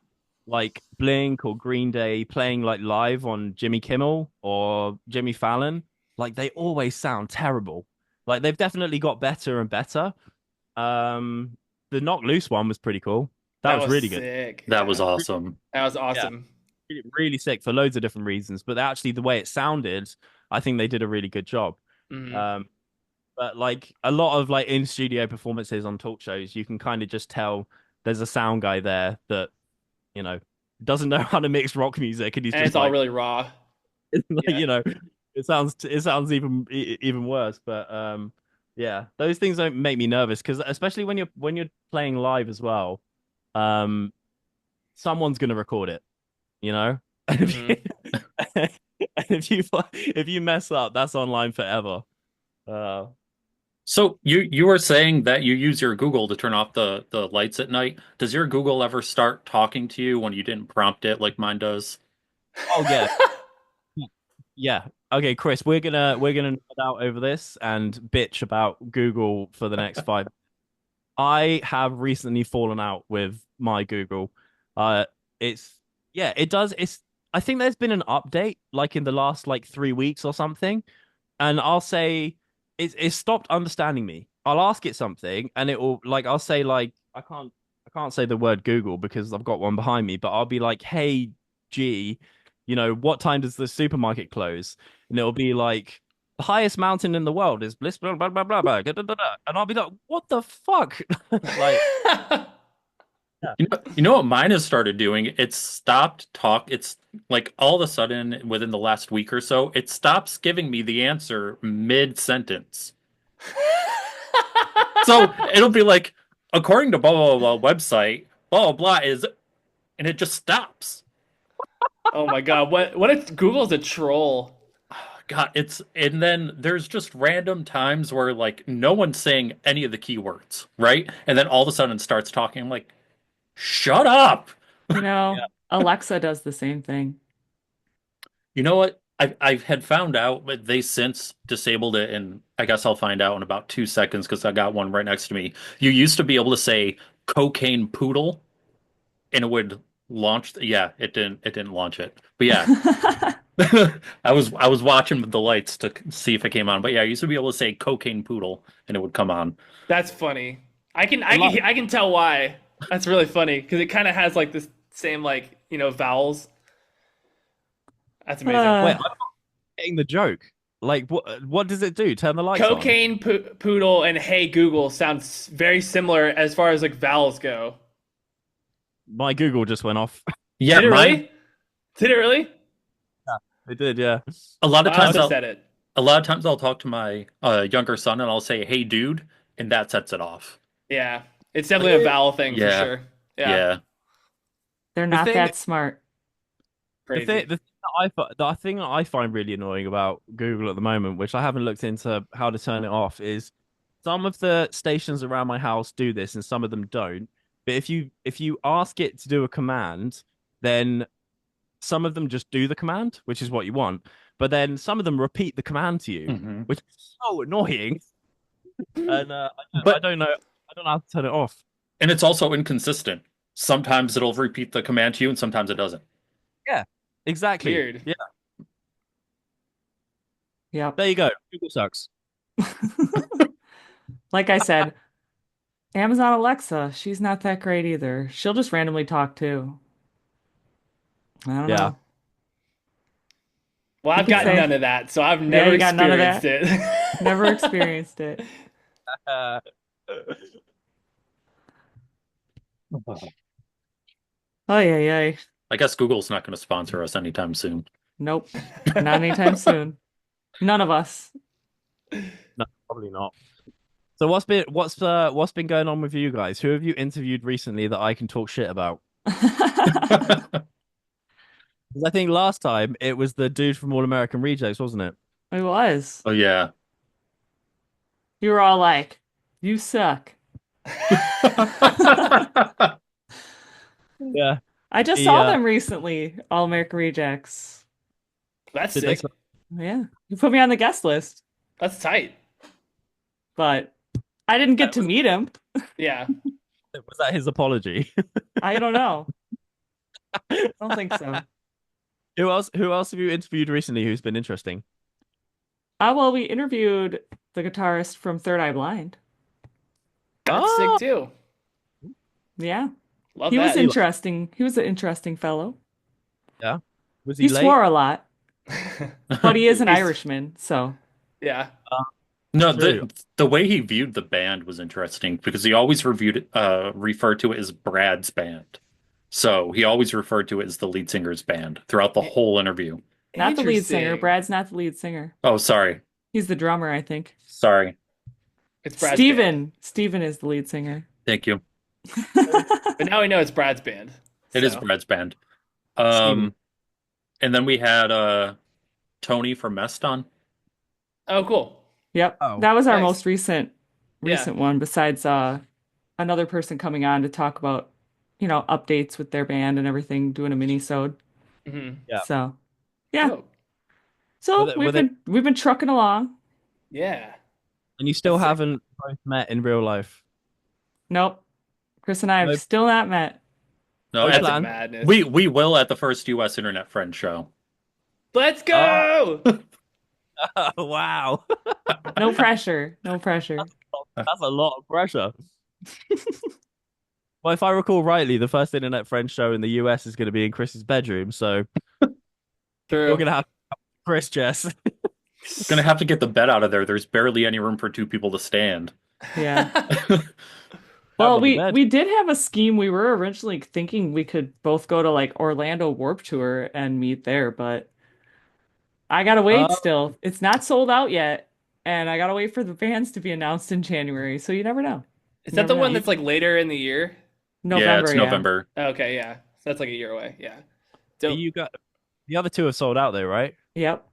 like Blink or Green Day playing like live on Jimmy Kimmel or Jimmy Fallon, like they always sound terrible. Like they've definitely got better and better. Um, the Knock Loose one was pretty cool. That That was was really good. sick. That was Yeah, awesome. that was Yeah, awesome. really sick for loads of different reasons. But actually, the way it sounded, I think they did a really good job. Hmm. Um, but like a lot of like in studio performances on talk shows, you can kind of just tell there's a sound guy there that you know doesn't know how to mix rock music, and he's And just it's all like, really raw. like Yeah. it sounds even worse. But yeah, those things don't make me nervous because especially when you're playing live as well, um, someone's gonna record it, you know. And if Hmm. you, and if you mess up, that's online forever. Uh, So you were saying that you use your Google to turn off the lights at night. Does your Google ever start talking to you when you didn't prompt it like mine does? oh yeah, yeah. Okay, Chris, we're gonna nerd out over this and bitch about Google for the next five. I have recently fallen out with my Google. Uh, it's yeah, it does. I think there's been an update like in the last like 3 weeks or something, and I'll say it's stopped understanding me. I'll ask it something, and it will like I'll say like I can't say the word Google because I've got one behind me, but I'll be like, hey G, what time does the supermarket close? And it'll be like the highest mountain in the world is bliss blah blah blah blah blah, da, da, da, da. And I'll be like, what the fuck? Like, yeah. You know what mine has started doing? It's stopped talk. It's like all of a sudden within the last week or so, it stops giving me the answer mid-sentence. So it'll be like, according to blah blah blah website, blah blah blah is, and it just stops. Oh my God, what if Google's a troll? God, and then there's just random times where like no one's saying any of the keywords, right? And then all of a sudden it starts talking. I'm like, shut up. Yeah. Alexa does the same thing. You know what? I had found out, but they since disabled it, and I guess I'll find out in about 2 seconds because I got one right next to me. You used to be able to say cocaine poodle, and it would launch. Yeah, it didn't launch it. But yeah, I was watching with the lights to see if it came on. But yeah, I used to be able to say cocaine poodle, and it would come on. That's funny. I can A I lot. can I can tell why. That's really funny because it kind of has like this same like vowels. That's amazing. Wait, Uh, I'm not getting the joke. Like, what does it do? Turn the lights on? Cocaine poodle and hey Google sounds very similar as far as like vowels go. My Google just went off. Yeah, Did it mine. really? Did it really? It did, yeah. A lot of I must times have I'll said it. a lot of times I'll talk to my younger son and I'll say, "Hey, dude," and that sets it off. Yeah, it's definitely a vowel thing for Yeah, sure. Yeah, yeah. they're The not thing, that smart. crazy. the thing that I find really annoying about Google at the moment, which I haven't looked into how to turn it off, is some of the stations around my house do this and some of them don't. But if you ask it to do a command, then some of them just do the command, which is what you want. But then some of them repeat the command to you, Hmm. which is so annoying. And I But don't know. I don't know how to turn it off. and it's also inconsistent. Sometimes it'll repeat the command to you, and sometimes it doesn't. Yeah, exactly. Weird. Yeah, Yep. there you go. Google sucks. Like I said, Amazon Alexa, she's not that great either. She'll just randomly talk too. I don't Yeah. know. Well, You I've could got say, none of that, so I've yeah, never you got none of experienced that. it. Never experienced it. Uh, Oh, yeah, yeah. I guess Google's not going to sponsor us anytime soon. Nope. Not anytime soon. None of us. no, probably not. So what's been going on with you guys? Who have you interviewed recently that I can talk shit about? Oh 'Cause I think last time it was the dude from All American Rejects, wasn't it? It was. yeah. You were all like, you suck. Yeah. I just He saw them recently, All American Rejects. That's did they sick. Yeah. You put me on the guest list, That's tight. but I didn't get that to meet him. Yeah. was that his apology? I don't know. I don't think so. Who else have you interviewed recently who's been interesting? Well, we interviewed the guitarist from Third Eye Blind. That's sick Oh, too. Yeah. Love He was that. interesting. He was an interesting fellow. yeah. Was he He late? swore a lot, but he is an He's- Irishman, so Yeah. No, True. the way he viewed the band was interesting because he always referred to it as Brad's band. So he always referred to it as the lead singer's band throughout the whole interview. not the lead singer. Interesting. Brad's not the lead singer. Oh, sorry. He's the drummer, I think. Sorry. It's Brad's band. Steven is the lead singer. Thank you. But now we know it's Brad's band. It is So, Brad's band. Steven. And then we had Tony from Meston. oh, cool. Yep. Oh, That was our nice. most recent Yeah. one, besides another person coming on to talk about, updates with their band and everything, doing a mini-sode. Hmm. yeah. So yeah. Oh, So Were we've they- been trucking along. yeah. And you still That's sick. haven't both met in real life. Nope. Chris and I have No, still not met. No, no at That's the, plan. madness. we will at the first U.S. Internet Friend show. Let's Oh, go. wow. No pressure. No pressure. That's a lot of pressure. Well, if I recall rightly, the first internet friend show in the US is going to be in Chris's bedroom, so you're True. going to have Chris, Jess. Gonna have to get the bed out of there. There's barely any room for two people to stand. Yeah. Down Well, on the we bed. we did have a scheme. We were originally thinking we could both go to like Orlando Warp Tour and meet there, but I gotta wait Uh, still. It's not sold out yet, and I gotta wait for the bands to be announced in January. So you never know. Is You that never the one know. you, that's like later in the year? Yeah, November, it's yeah. November. Okay, yeah. So that's like a year away. Yeah. Dope. you got the other two are sold out though, right? Yep.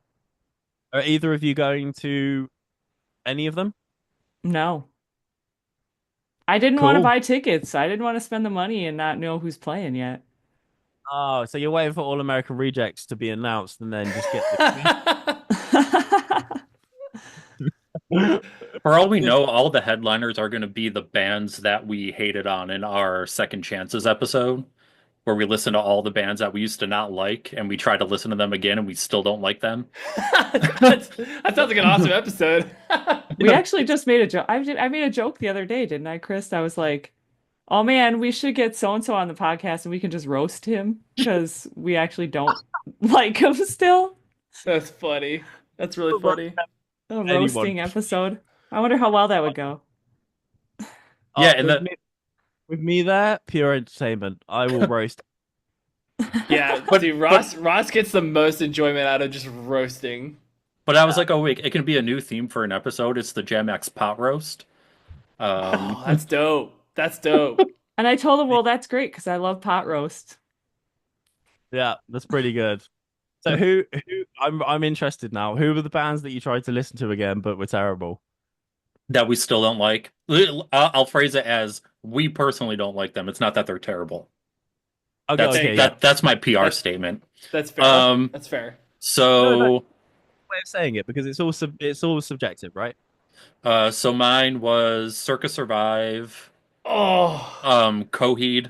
Are either of you going to any of them? No. I didn't want to Cool. buy tickets. I didn't want to spend the money and not know who's playing yet. Oh, so you're waiting for All American Rejects to be announced and then just get the For all we know, all the headliners are going to be the bands that we hated on in our Second Chances episode, where we listen to all the bands that we used to not like, and we try to listen to them again, and we still don't like them. That sounds like an awesome episode. We actually just made a joke. I made a joke the other day, didn't I, Chris? I was like, "Oh man, we should get so and so on the podcast and we can just roast him because we actually don't like him still." That's funny. That's really funny. A anyone. roasting episode. I wonder how well that would go. Yeah, Oh, and that, with me there, pure entertainment. I will roast. Yeah, but dude, but Ross gets the most enjoyment out of just roasting. but I was like, oh wait, it can be a new theme for an episode. It's the JAMXP pot roast. Oh, Um, that's dope. That's dope. And I told him, well, that's great because I love pot roast. Yeah, that's pretty good. So who I'm interested now. Who were the bands that you tried to listen to again but were terrible? that we still don't like. I'll phrase it as we personally don't like them. It's not that they're terrible. Okay, That's Okay, okay, yeah. that's my PR that's statement. that's fair. Um, That's fair. No, so way of saying it because it's all subjective, right? so mine was Circus Survive, Oh, Coheed,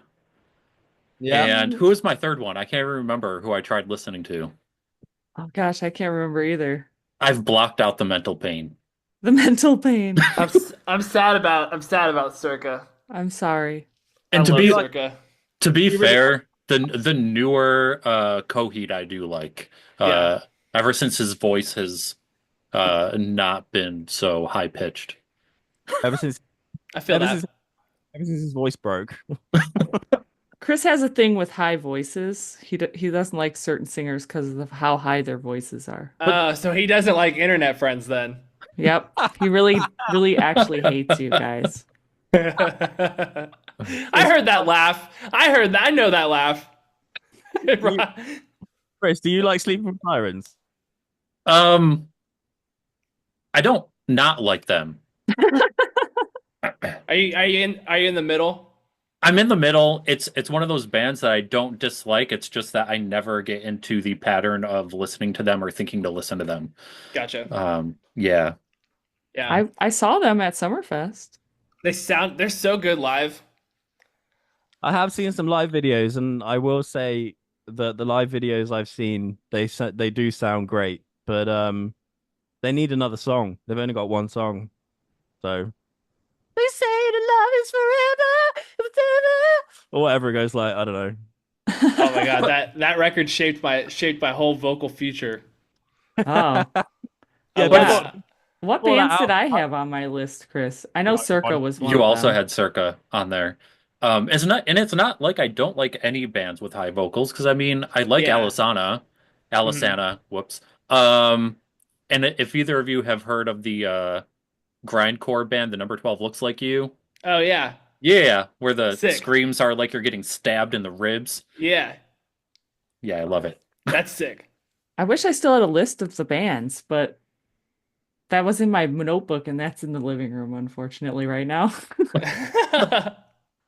Yeah. and who was my third one? I can't even remember who I tried listening to. Oh gosh, I can't remember either. I've blocked out the mental pain. The mental pain. I'm sad about Circa. I'm sorry. I And to love be Circa. to be You really fair, the newer Coheed I do like. Yeah. Ever since his voice has not been so high pitched. ever since I feel ever since that. ever since his voice broke. Chris has a thing with high voices. He doesn't like certain singers because of how high their voices are. So he doesn't like internet friends then. Yep. He really, really actually hates you guys. I heard that laugh. I heard that. I know that laugh. Chris, do you like Sleeping with Sirens? Um, I don't not like them. Are you in the middle? I'm in the middle. It's one of those bands that I don't dislike. It's just that I never get into the pattern of listening to them or thinking to listen to them. Gotcha. Yeah. Yeah. I saw them at Summerfest. They're so good live. I have seen some live videos, and I will say that the live videos I've seen, they do sound great, but they need another song. They've only got one song, so they say the love is forever, or whatever it goes like. I don't know. Oh my god, that record shaped my whole vocal future. Oh. Yeah, I but was- What what pull that bands did out. I have on my list, Chris? I know Circa was one You of also them. had Circa on there. It's not like I don't like any bands with high vocals because I mean I like Yeah. Mhm. Alisana, whoops. Um, and if either of you have heard of the grindcore band, the number 12 looks like you. Oh yeah. Yeah, where the Sick. screams are like you're getting stabbed in the ribs. Yeah. Yeah, I love it. That's sick. I wish I still had a list of the bands, but that was in my notebook and that's in the living room, unfortunately, right now.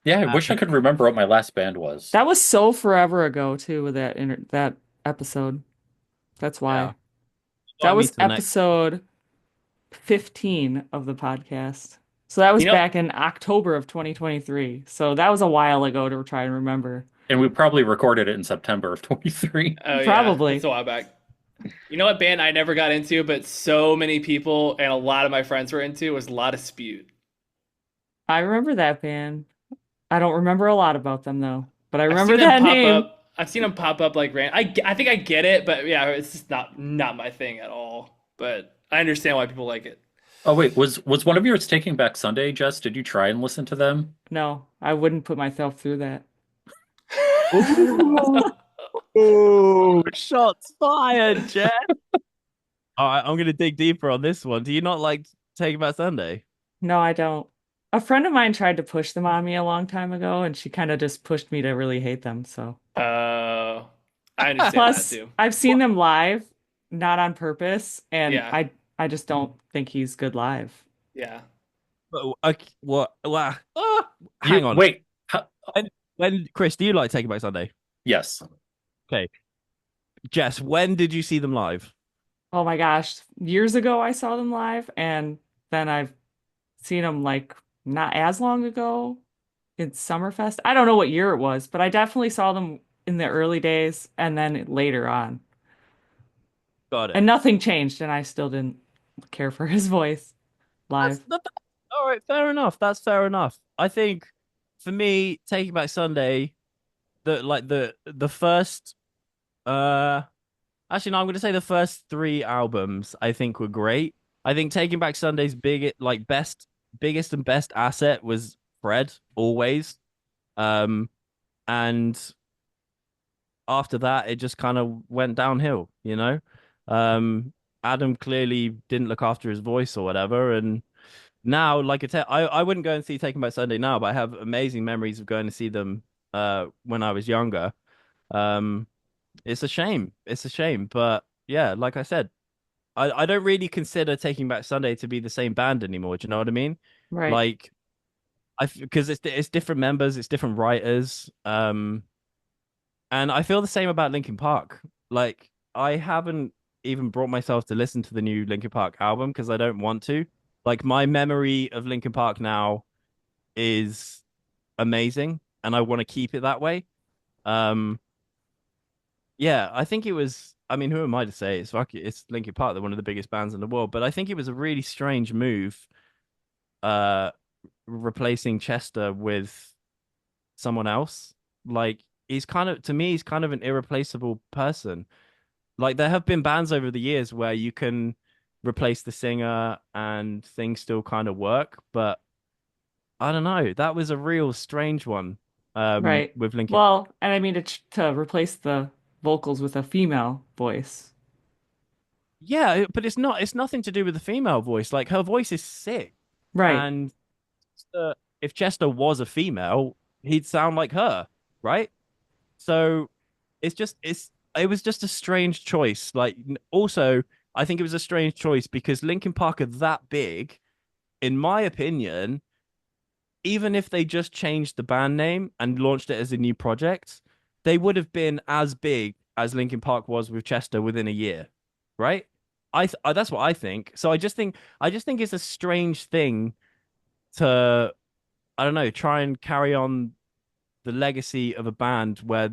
Yeah, I wish I could remember what my last band was. That was so forever ago too, with that episode. That's Yeah. why. That Invite me was to the next. episode 15 of the podcast. So that was You know, back in October of 2023. So that was a while ago to try and remember. And we probably recorded it in September of 23. oh yeah, that's Probably. a while back. You know what band I never got into, but so many people and a lot of my friends were into was La Dispute. I remember that band. I don't remember a lot about them though, but I I've remember seen them that pop name. up. I've seen them pop up like I think I get it, but yeah, it's just not my thing at all. But I understand why people like it. Oh wait, was one of yours Taking Back Sunday, Jess? Did you try and listen to them? No, I wouldn't put myself through that. Ooh, ooh, shots fired, Jeff. All right, I'm gonna dig deeper on this one. Do you not like Take Back Sunday? No, I don't. A friend of mine tried to push them on me a long time ago, and she kind of just pushed me to really hate them. So, I understand that plus, too. I've seen them live, not on purpose, and Yeah, I just don't think he's good live. yeah. What? Hang You on. wait. When Chris, do you like Take Back Sunday? Yes. Okay, Jess, when did you see them live? Oh my gosh, years ago I saw them live, and then I've seen them like not as long ago in Summerfest. I don't know what year it was, but I definitely saw them in the early days and then later on. Got it. And nothing changed, and I still didn't care for his voice That's live. all right. Fair enough. That's fair enough. I think for me, Taking Back Sunday, the first actually no, I'm gonna say the first three albums I think were great. I think Taking Back Sunday's biggest and best asset was Fred, always. Um and after that it just kind of went downhill, you know? Um Adam clearly didn't look after his voice or whatever, and now, like I wouldn't go and see Taken Back Sunday now, but I have amazing memories of going to see them when I was younger. Um, it's a shame. It's a shame. But yeah, like I said, I don't really consider Taking Back Sunday to be the same band anymore. Do you know what I mean? Right, Like because it's different members, it's different writers. And I feel the same about Linkin Park. Like I haven't even brought myself to listen to the new Linkin Park album because I don't want to. Like my memory of Linkin Park now is amazing and I want to keep it that way. Um yeah, I think it was, I mean, who am I to say? It's Linkin Park, they're one of the biggest bands in the world, but I think it was a really strange move uh replacing Chester with someone else. Like he's kind of, to me, he's kind of an irreplaceable person. Like there have been bands over the years where you can replace the singer and things still kind of work, but I don't know. That was a real strange one right. with Linkin. Well, and I mean to replace the vocals with a female voice. Yeah, but it's nothing to do with the female voice. Like her voice is sick, Right, and if Chester was a female, he'd sound like her, right? So it was just a strange choice. Like also, I think it was a strange choice because Linkin Park are that big, in my opinion. Even if they just changed the band name and launched it as a new project, they would have been as big as Linkin Park was with Chester within a year, right? That's what I think. So I just think it's a strange thing to, I don't know, try and carry on the legacy of a band where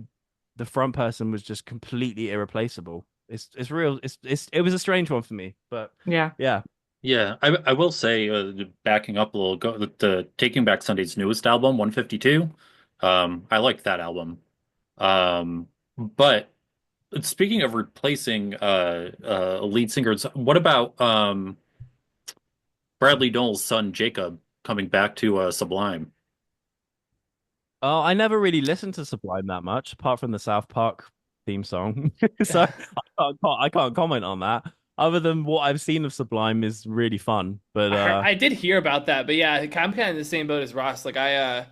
the front person was just completely irreplaceable. It's real. It was a strange one for me, but yeah. yeah. Yeah, I will say, backing up a little, the Taking Back Sunday's newest album, 152. I like that album. But speaking of replacing lead singers, what about Bradley Nowell's son Jacob coming back to Sublime? Oh, I never really listened to Sublime that much, apart from the South Park theme song. So I can't comment on that. Other than what I've seen of Sublime is really fun. But I did hear about that, but yeah, I'm kind of in the same boat as Ross. Like I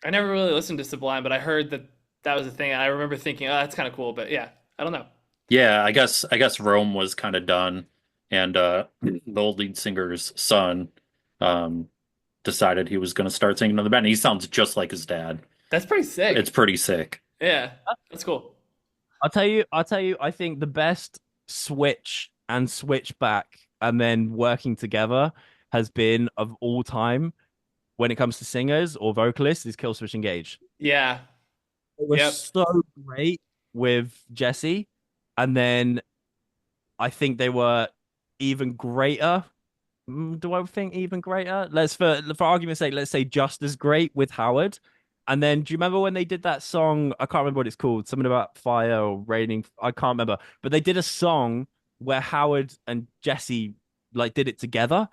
never really listened to Sublime, but I heard that that was a thing. And I remember thinking, oh, that's kind of cool. But yeah, I don't know. Yeah, I guess Rome was kind of done, and the old lead singer's son um, decided he was going to start singing another band. He sounds just like his dad. That's pretty It's sick. pretty sick. Yeah, that's cool. I'll tell you, I think the best switch and switch back and then working together has been of all time when it comes to singers or vocalists is Killswitch Engage. Yeah. It was Yep. so great with Jesse, and then I think they were even greater. Do I think even greater? Let's for argument's sake, let's say just as great with Howard. And then do you remember when they did that song? I can't remember what it's called. Something about fire or raining. I can't remember. But they did a song where Howard and Jesse like did it together.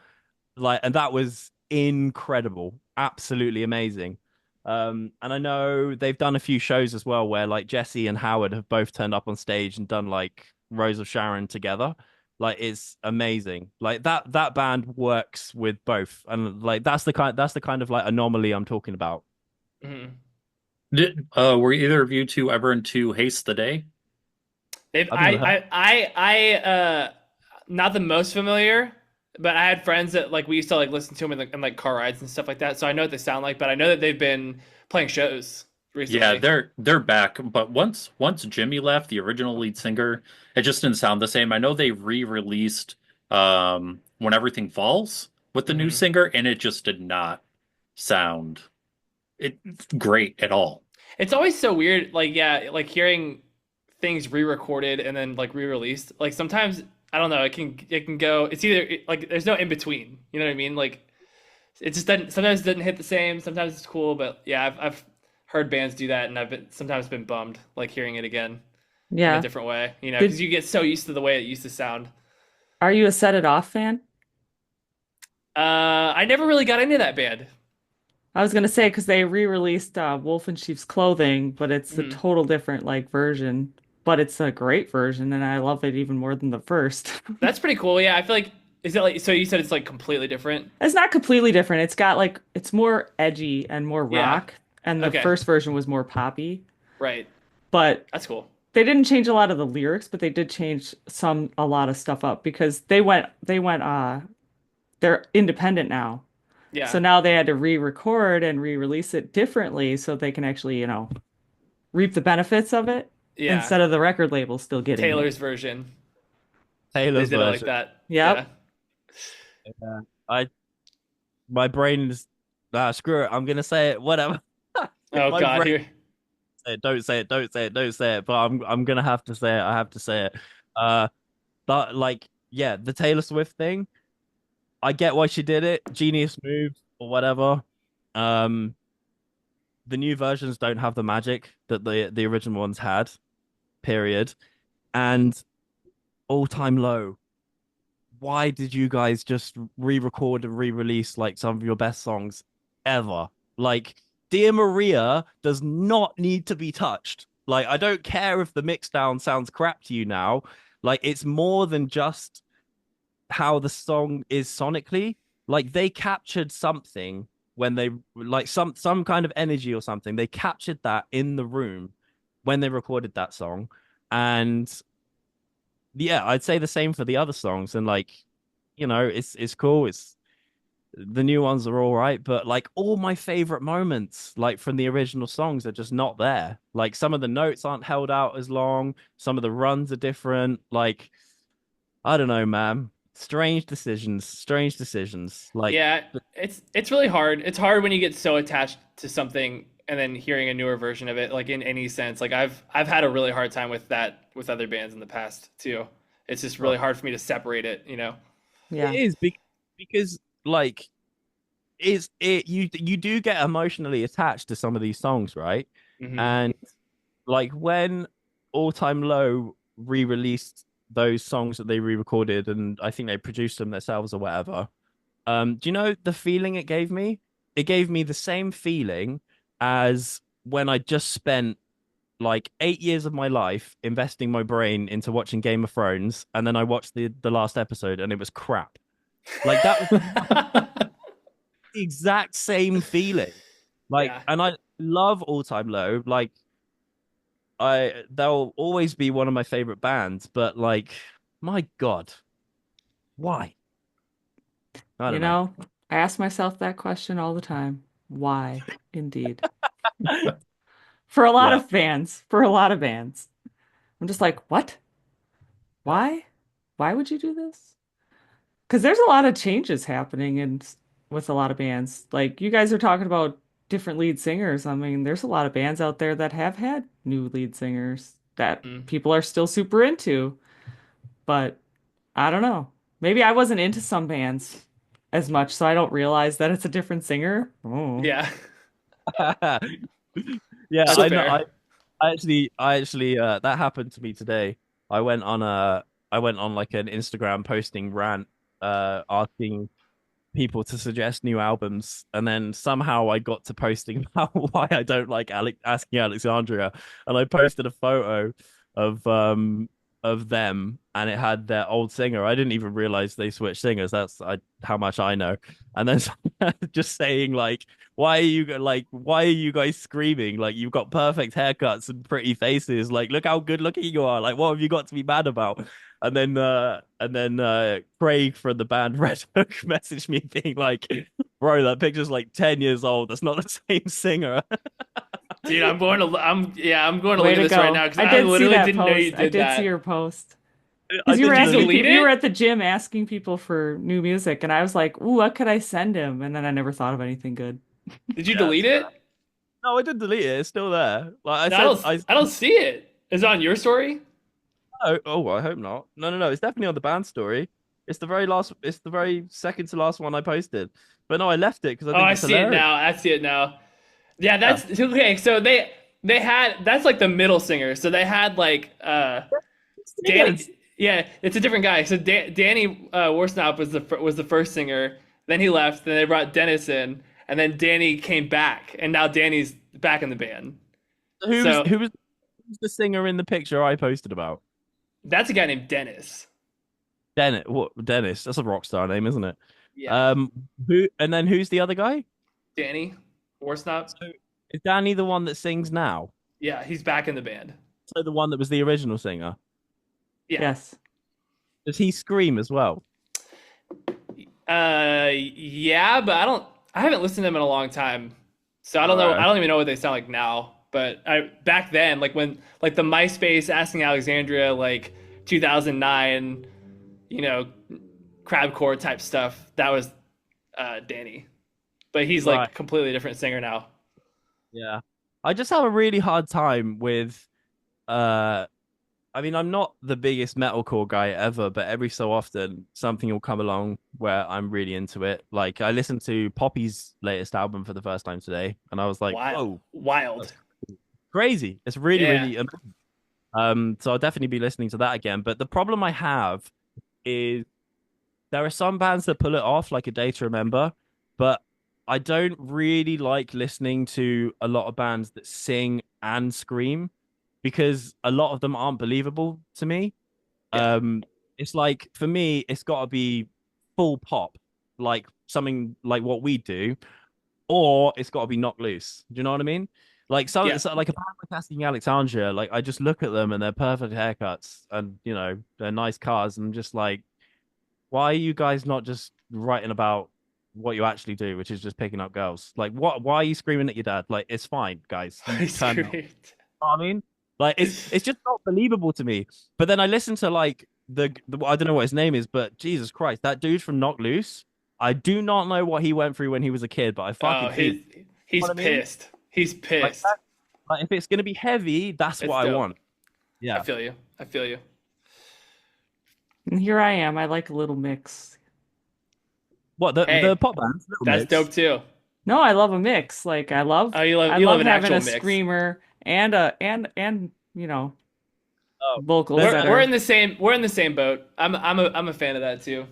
Like, and that was incredible. Absolutely amazing. And I know they've done a few shows as well where like Jesse and Howard have both turned up on stage and done like Rose of Sharon together. Like it's amazing. Like that band works with both. And like that's the kind of like anomaly I'm talking about. Mhm. Were either of you two ever into Haste the Day? They've I've never heard. not the most familiar, but I had friends that like we used to like listen to them in like car rides and stuff like that. So I know what they sound like, but I know that they've been playing shows Yeah, recently. they're back, but once Jimmy left, the original lead singer, it just didn't sound the same. I know they re-released When Everything Falls with the new Hmm. singer, and it just did not sound it great at all. It's always so weird, like yeah, like hearing things re-recorded and then like re-released. Like sometimes I don't know, it can go. It's either like there's no in between. You know what I mean? Like it just doesn't. Sometimes it doesn't hit the same. Sometimes it's cool, but yeah, I've heard bands do that, and I've been sometimes been bummed like hearing it again in a Yeah. different way. You know, because Did you get so used to the way it used to sound. Are you a Set It Off fan? I never really got into that band. I was gonna say because they re-released Wolf in Sheep's Clothing, but it's a Hmm. total different like version. But it's a great version, and I love it even more than the first. That's pretty cool. Yeah, I feel like is it like so? You said it's like completely different. It's not completely different. It's got like it's more edgy and more Yeah. rock, and the Okay. first version was more poppy. Right. But That's cool. they didn't change a lot of the lyrics, but they did change a lot of stuff up because they went they're independent now. So Yeah. now they had to re-record and re-release it differently so they can actually, reap the benefits of it Yeah. instead of the record label still getting it. Taylor's version. They Taylor's did it like version. that. Yeah. Yep. Yeah. I my brain is screw it. I'm gonna say it. Whatever. Oh My God. brain Here. say it, don't say it, don't say it, don't say it. But I'm gonna have to say it. I have to say it. Uh, but like, yeah, the Taylor Swift thing. I get why she did it. Genius move or whatever. Um, the new versions don't have the magic that the original ones had. Period. And all time low. Why did you guys just re-record and re-release like some of your best songs ever? Like, Dear Maria does not need to be touched. Like, I don't care if the mix down sounds crap to you now. Like, it's more than just how the song is sonically. Like, they captured something when they like some kind of energy or something. They captured that in the room when they recorded that song. And yeah, I'd say the same for the other songs. And like, it's cool. It's the new ones are all right, but like all my favorite moments, like from the original songs, are just not there. Like some of the notes aren't held out as long. Some of the runs are different. Like I don't know, man. Strange decisions. Strange decisions. Like Yeah. It's really hard. It's hard when you get so attached to something and then hearing a newer version of it, like in any sense. Like I've had a really hard time with that with other bands in the past too. It's just really hard for me to separate it. You know. it Yeah. is because like is it you do get emotionally attached to some of these songs, right? Hmm. And like when All Time Low re-released those songs that they re-recorded and I think they produced them themselves or whatever. Do you know the feeling it gave me? It gave me the same feeling as when I just spent like 8 years of my life investing my brain into watching Game of Thrones, and then I watched the last episode and it was crap. Like that was the exact same feeling. Like, Yeah. and I love All Time Low. Like, they'll always be one of my favorite bands, but like, my God, why? I You don't know. know, I ask myself that question all the time. Why, indeed? For a lot Yeah. of fans, for a lot of bands. I'm just like, what? Yeah. Why? Why would you do this? Because there's a lot of changes happening with a lot of bands. Like you guys are talking about different lead singers. I mean, there's a lot of bands out there that have had new lead singers that Mm. people are still super into. But I don't know. Maybe I wasn't into some bands as much, so I don't realize that it's a different singer. Oh. Yeah, Yeah, that's So I know. fair. I actually, that happened to me today. I went on a, I went on like an Instagram posting rant, asking people to suggest new albums, and then somehow I got to posting about why I don't like asking Alexandria, and I posted a photo of um of them, and it had their old singer. I didn't even realize they switched singers. How much I know. And then just saying like, why are you guys screaming? Like you've got perfect haircuts and pretty faces. Like look how good looking you are. Like what have you got to be mad about? And then Craig from the band Red Hook messaged me being like, "Bro, that picture's like 10 years old. That's not the same singer." Dude, I'm going to Way look at to this right go. now because I I did see literally that didn't know post. you I did did see that. your post. I Because you were Did you didn't asking delete. delete people, you were it? at the gym asking people for new music, and I was like, "Ooh, what could I send him?" And then I never thought of anything good. Did you Yeah, delete it? no, I didn't delete it. It's still there. Like I No, said, I I don't see it. Is it on your story? oh, I hope not. No, no, no. It's definitely on the band story. It's the very last. It's the very second to last one I posted. But no, I left it because I Oh, think I it's see it hilarious. now. I see it now. Yeah, Yeah, that's okay. So they had that's like the middle singer. So they had like singers. Danny. Yeah, it's a different guy. So Danny Worsnop was the first singer. Then he left. Then they brought Dennis in, and then Danny came back, and now Danny's back in the band. So Who's the singer in the picture I posted about? that's a guy named Dennis. Dennis. What? Dennis. That's a rock star name, isn't it? Yeah, Um, who? And then who's the other guy? Danny Worsnop. So is Danny the one that sings now? Yeah, he's back in the band. So the one that was the original singer. Yeah. Yes. Does he scream as well? Yeah, but I haven't listened to them in a long time, so I don't All know. I right. don't even know what they sound like now. But I back then, like when like the MySpace asking Alexandria, like 2009, you know, crabcore type stuff. That was Danny, but he's Right. like completely different singer now. Yeah. I just have a really hard time with uh I mean, I'm not the biggest metalcore guy ever, but every so often something will come along where I'm really into it. Like I listened to Poppy's latest album for the first time today, and I was like, Wild, "Whoa, wild. that's crazy!" It's really, Yeah, really amazing. So I'll definitely be listening to that again. But the problem I have is there are some bands that pull it off, like A Day to Remember, but I don't really like listening to a lot of bands that sing and scream because a lot of them aren't believable to me. yeah, Um, it's like for me, it's got to be full pop, like something like what we do, or it's got to be knocked loose. Do you know what I mean? Like yeah. like a band like Asking Alexandria, like I just look at them and they're perfect haircuts and they're nice cars and I'm just like, why are you guys not just writing about what you actually do, which is just picking up girls? Like what? Why are you screaming at your dad? Like it's fine, guys. You He's turn up. great. Know what I mean, like it's just not believable to me. But then I listen to like the I don't know what his name is, but Jesus Christ, that dude from Knock Loose. I do not know what he went through when he was a kid, but I Oh, fucking feel it. You know he's what I mean? pissed. He's Like pissed. that, like if it's gonna be heavy, that's It's what I dope. want. I Yeah. feel you. I feel you. And here I am. I like a little mix. What the Hey, pop bands, Little that's Mix. dope too. No, I love a mix. Like Oh, I you love love an having actual a mix. screamer and and Oh, vocals there's that We're are in the same boat. I'm a fan of that too.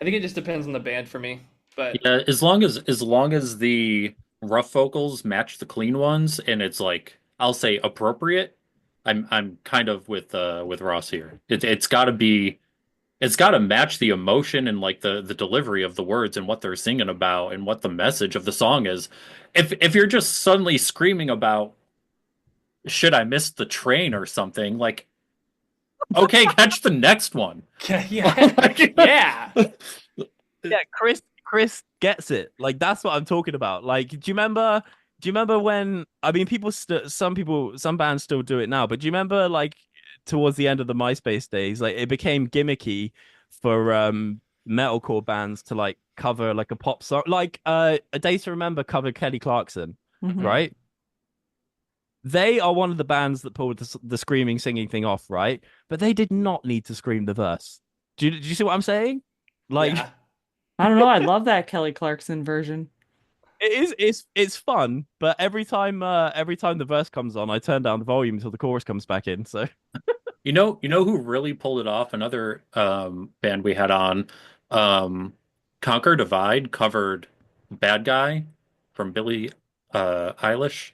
I think it just depends on the band for me. But yeah, as long as the rough vocals match the clean ones and it's like I'll say appropriate, I'm kind of with Ross here. It's got to match the emotion and like the delivery of the words and what they're singing about and what the message of the song is. If you're just suddenly screaming about should I miss the train or something, like okay, catch the next one. yeah, yeah, yeah. yeah, Chris gets it. Like that's what I'm talking about. Like, do you remember when I mean some bands still do it now, but do you remember like towards the end of the MySpace days, like it became gimmicky for metalcore bands to like cover like a pop song, like A Day to Remember covered Kelly Clarkson, Hmm. Mm. right? They are one of the bands that pulled the screaming singing thing off, right? But they did not need to scream the verse. Do you see what I'm saying? Like Yeah. I don't know. I love that Kelly Clarkson version. it's fun, but every time the verse comes on, I turn down the volume until the chorus comes back in. So You know who really pulled it off? Another band we had on, um, Conquer Divide covered "Bad Guy" from Billie Eilish.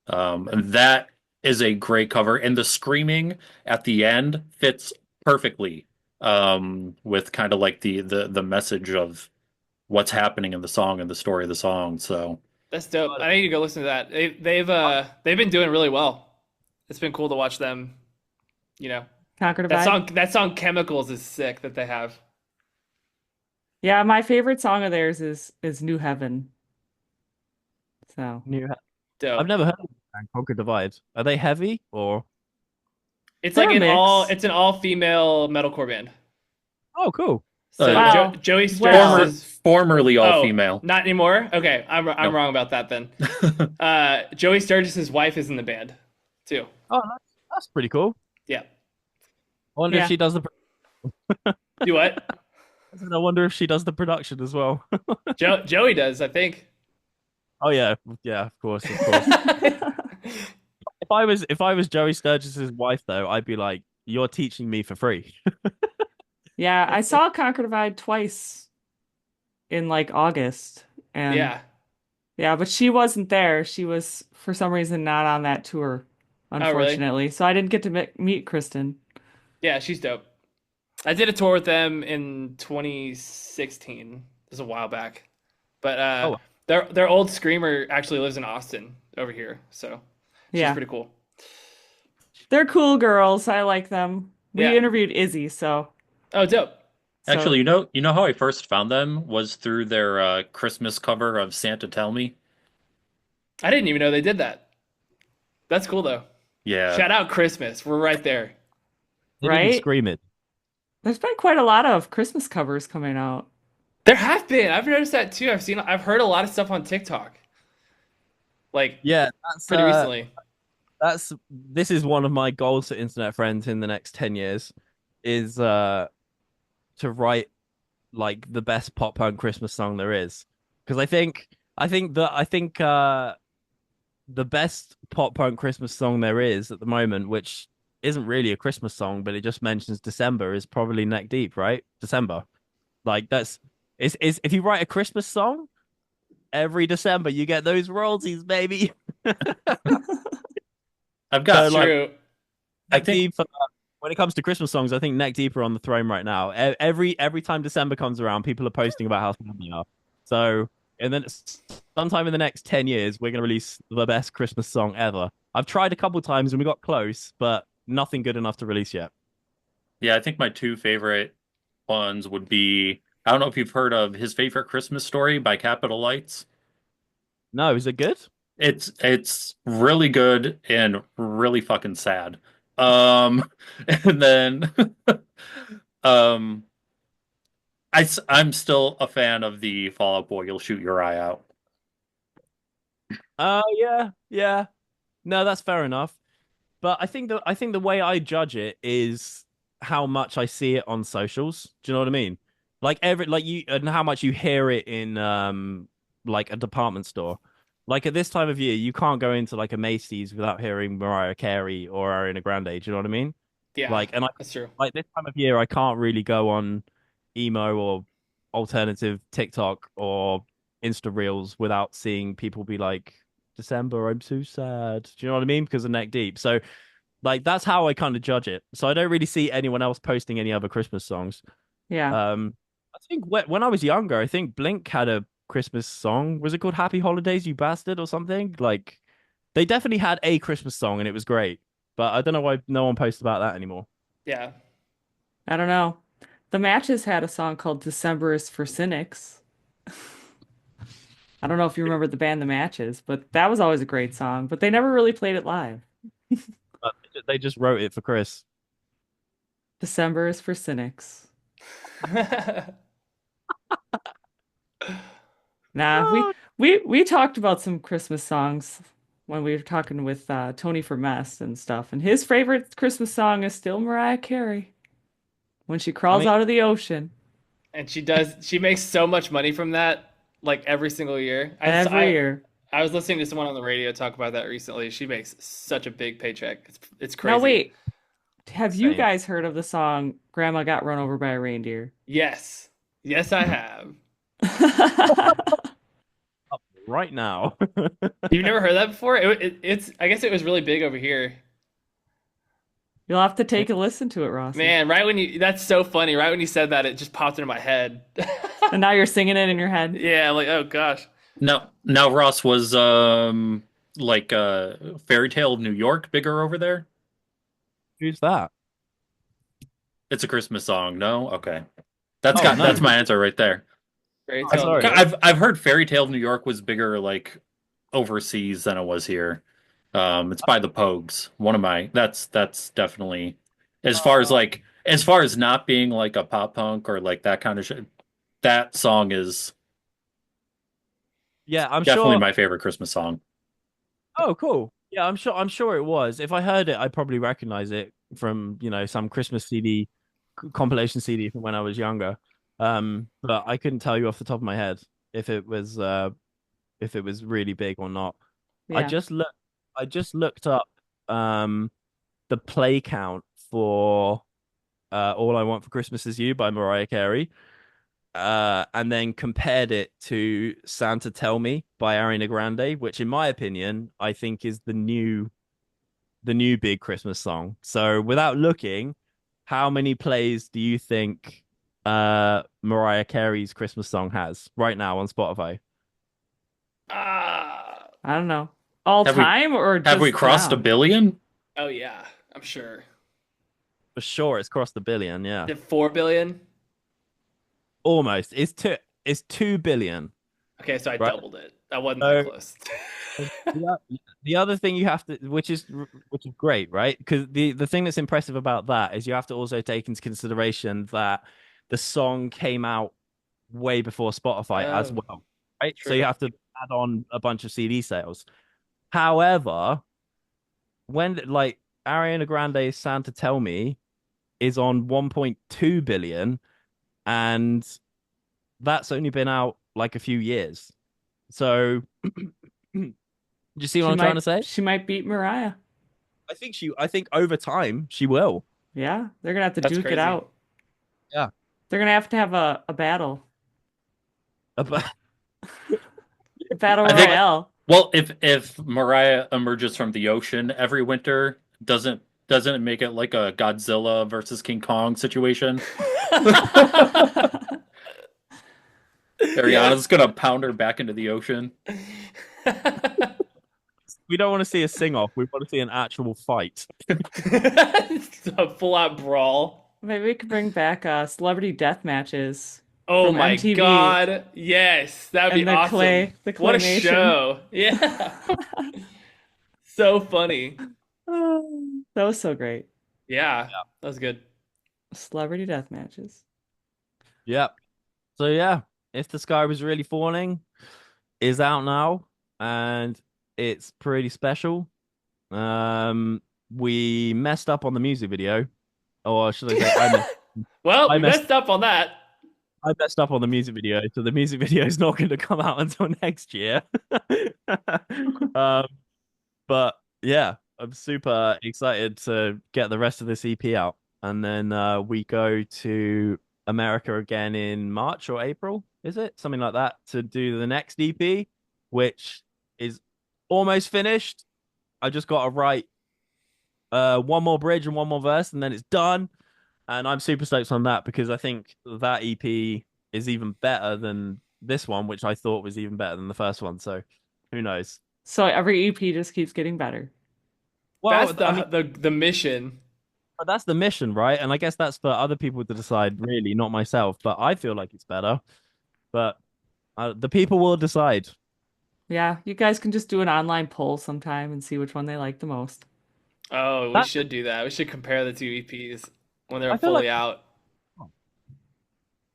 And that is a great cover, and the screaming at the end fits perfectly with kind of like the message of what's happening in the song and the story of the song. So That's dope. I need to go listen to that. They've been doing really well. It's been cool to watch them. You know, Conquer that Divide. song Chemicals is sick that they have. Yeah, my favorite song of theirs is New Heaven. So new. I've Dope. never heard of the band Conquer Divide. Are they heavy or? It's they're like a mix. an all female metalcore band. Oh, cool. So Well, Joey Sturgis former well, is formerly all oh, female. not anymore. Okay, I'm Nope. wrong about that then. Joey Sturgis's wife is in the band too. Oh, that's pretty cool. Yeah. I wonder if yeah. she does the. Do what? I wonder if she does the production as well. Joey does, I think. Oh yeah, yeah, of course, of course. If I was Joey Sturgis's wife though, I'd be like, "You're teaching me for free." Yeah, I saw Conquer Divide twice in like August. And Yeah. yeah, but she wasn't there. She was for some reason not on that tour, Oh, really? unfortunately. So I didn't get to meet Kristen. Yeah, she's dope. I did a tour with them in 2016. This is a while back. But Oh, their old screamer actually lives in Austin over here, so she's Yeah. pretty cool. They're cool girls. I like them. We Yeah. interviewed Izzy, so Oh, dope. Actually, so you know how I first found them was through their Christmas cover of Santa Tell Me. I didn't even know they did that. That's cool though. Yeah. Shout out Christmas. We're right there. they didn't right? scream it. There's been quite a lot of Christmas covers coming out. There have been. I've noticed that too. I've heard a lot of stuff on TikTok, like Yeah, pretty recently. this is one of my goals for internet friends in the next 10 years is to write like the best pop punk Christmas song there is. Because I think the best pop punk Christmas song there is at the moment, which isn't really a Christmas song, but it just mentions December, is probably Neck Deep, right? December. Like that's is if you write a Christmas song every December, you get those royalties, baby. I've So got That's like true. I Neck think Deep, when it comes to Christmas songs, I think Neck Deep are on the throne right now. Every time December comes around, people are posting about how sad they are. So, and then sometime in the next 10 years, we're gonna release the best Christmas song ever. I've tried a couple times and we got close, but nothing good enough to release yet. yeah, I think my two favorite ones would be I don't know if you've heard of His Favorite Christmas Story by Capital Lights. No, is it good? It's really good and really fucking sad. Um and then um I'm still a fan of the Fall Out Boy, You'll Shoot Your Eye Out. Oh yeah, yeah. No, that's fair enough. But I think the way I judge it is how much I see it on socials. Do you know what I mean? Like every like you and how much you hear it in like a department store. Like at this time of year, you can't go into like a Macy's without hearing Mariah Carey or Ariana Grande. Do you know what I mean? Yeah, Like and I that's true. like this time of year, I can't really go on emo or alternative TikTok or Insta Reels without seeing people be like, December, I'm so sad. Do you know what I mean? Because of Neck Deep. So like that's how I kind of judge it. So I don't really see anyone else posting any other Christmas songs. Yeah. I think when I was younger, I think Blink had a Christmas song. Was it called Happy Holidays, You Bastard or something? Like they definitely had a Christmas song and it was great. But I don't know why no one posts about that anymore. Yeah. I don't know. The Matches had a song called December is for Cynics. I don't know if you remember the band The Matches, but that was always a great song, but they never really played it live. But they just wrote it for Chris. December is for Cynics. Nah, we Oh, we we talked about some Christmas songs when we were talking with Tony from Mess and stuff, and his favorite Christmas song is still Mariah Carey when she I crawls mean, out of the ocean And she makes so much money from that, like every single year. every year. I was listening to someone on the radio talk about that recently. She makes such a big paycheck. It's Now crazy. wait, have you same. guys heard of the song "Grandma Got Run Over by a Reindeer"? Yes. Yes, I have. Right now. You've never heard that before? It's I guess it was really big over here. You'll have to take a listen to it, Rossy. Man, that's so funny. Right when you said that, it just popped into my head. And now you're singing it in your head. Yeah, I'm like, oh gosh. Now Ross was like Fairy Tale of New York bigger over there? Who's that? It's a Christmas song. No? Okay. Oh That's no. my answer right there. Fairy Oh, Tale New sorry. York. I've heard Fairy Tale of New York was bigger like overseas than it was here. It's by the Pogues. One of my that's definitely as far as not being like a pop punk or like that kind of shit. That song is Yeah, I'm definitely sure. my favorite Christmas song. Oh, cool. Yeah, I'm sure it was. If I heard it, I'd probably recognize it from, some Christmas CD compilation CD from when I was younger. But I couldn't tell you off the top of my head if it was really big or not. I Yeah. just look I just looked up the play count for All I Want for Christmas Is You by Mariah Carey. And then compared it to Santa Tell Me by Ariana Grande, which in my opinion, I think is the new big Christmas song. So without looking, how many plays do you think Mariah Carey's Christmas song has right now on Spotify? Ah, I don't know. All Have we time or have we just crossed a now? billion? oh yeah, I'm sure. For sure, it's crossed the billion, yeah. The 4 billion. Almost. It's 2 billion, Okay, so I right? doubled it. I wasn't that So close. the other thing you have to, which is great, right? Because the thing that's impressive about that is you have to also take into consideration that the song came out way before Spotify as Oh, well, right? So you true. have to add on a bunch of CD sales. However, when like Ariana Grande's Santa Tell Me is on 1.2 billion, and that's only been out like a few years. So, do you see what She I'm trying might to say? she might beat Mariah. I think over time she will. Yeah, they're gonna have to That's duke it crazy. out. Yeah. They're gonna have to have a battle. But A battle I think royale. well, if Mariah emerges from the ocean every winter, doesn't it make it like a Godzilla versus King Kong situation? Yeah. Ariana's gonna pound her back into the ocean. we don't want to see a sing off. We want to see an actual fight. A full out brawl. Maybe we could bring back celebrity death matches Oh from my MTV God. Yes, that would be and awesome. the What a claymation. show. Yeah. So funny. That was so great. Yeah, that was good. Celebrity death matches. Yep. So yeah, if the sky was really falling is out now, and it's pretty special. We messed up on the music video, or should I say, Well, I we messed messed up on that. I messed up on the music video, so the music video is not going to come out until next year. um, but yeah, I'm super excited to get the rest of this EP out, and then we go to America again in March or April, is it? Something like that, to do the next EP, which is almost finished. I just got to write one more bridge and one more verse, and then it's done. And I'm super stoked on that because I think that EP is even better than this one, which I thought was even better than the first one. So who knows? So every EP just keeps getting better. That's Well, I mean, the mission. that's the mission, right? And I guess that's for other people to decide, really, not myself. But I feel like it's better. But the people will decide. Yeah, you guys can just do an online poll sometime and see which one they like the most. Oh, we That should do that. We should compare the two EPs when they're I feel fully out.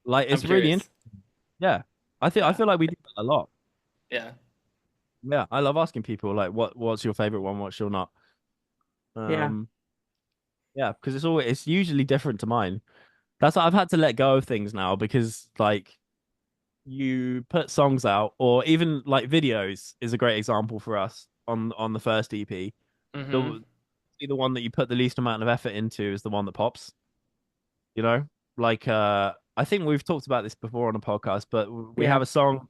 like I'm it's really curious. interesting. Yeah, I Yeah. feel like we do that a lot. Yeah. Yeah, I love asking people like, what's your favorite one? What's your not? Yeah. Um, yeah, because it's usually different to mine. That's why I've had to let go of things now because like you put songs out or even like videos is a great example for us on the first EP. Mm-hmm. The the one that you put the least amount of effort into is the one that pops, you know? Like I think we've talked about this before on a podcast, but we Yeah. have a song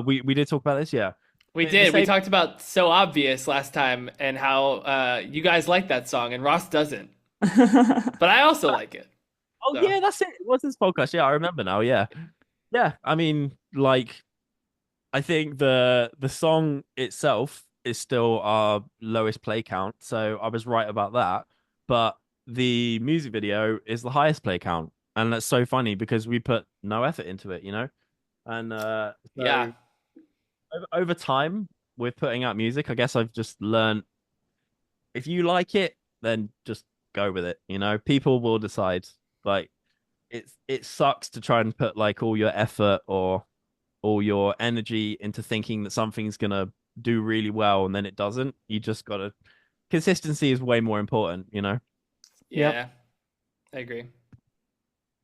we did talk about this, yeah. We The did. We same. talked about So Obvious last time and how you guys like that song and Ross doesn't. But I also like it. Oh So yeah, that's it. What's this podcast? Yeah, I remember now. Yeah. Yeah, I mean, like I think the song itself is still our lowest play count, so I was right about that. But the music video is the highest play count, and that's so funny because we put no effort into it, you know. And yeah. so over time with putting out music, I guess I've just learned if you like it, then just go with it. You know, people will decide. Like it sucks to try and put like all your effort or all your energy into thinking that something's gonna do really well and then it doesn't. You just gotta consistency is way more important, you know? Yep. Yeah. I agree.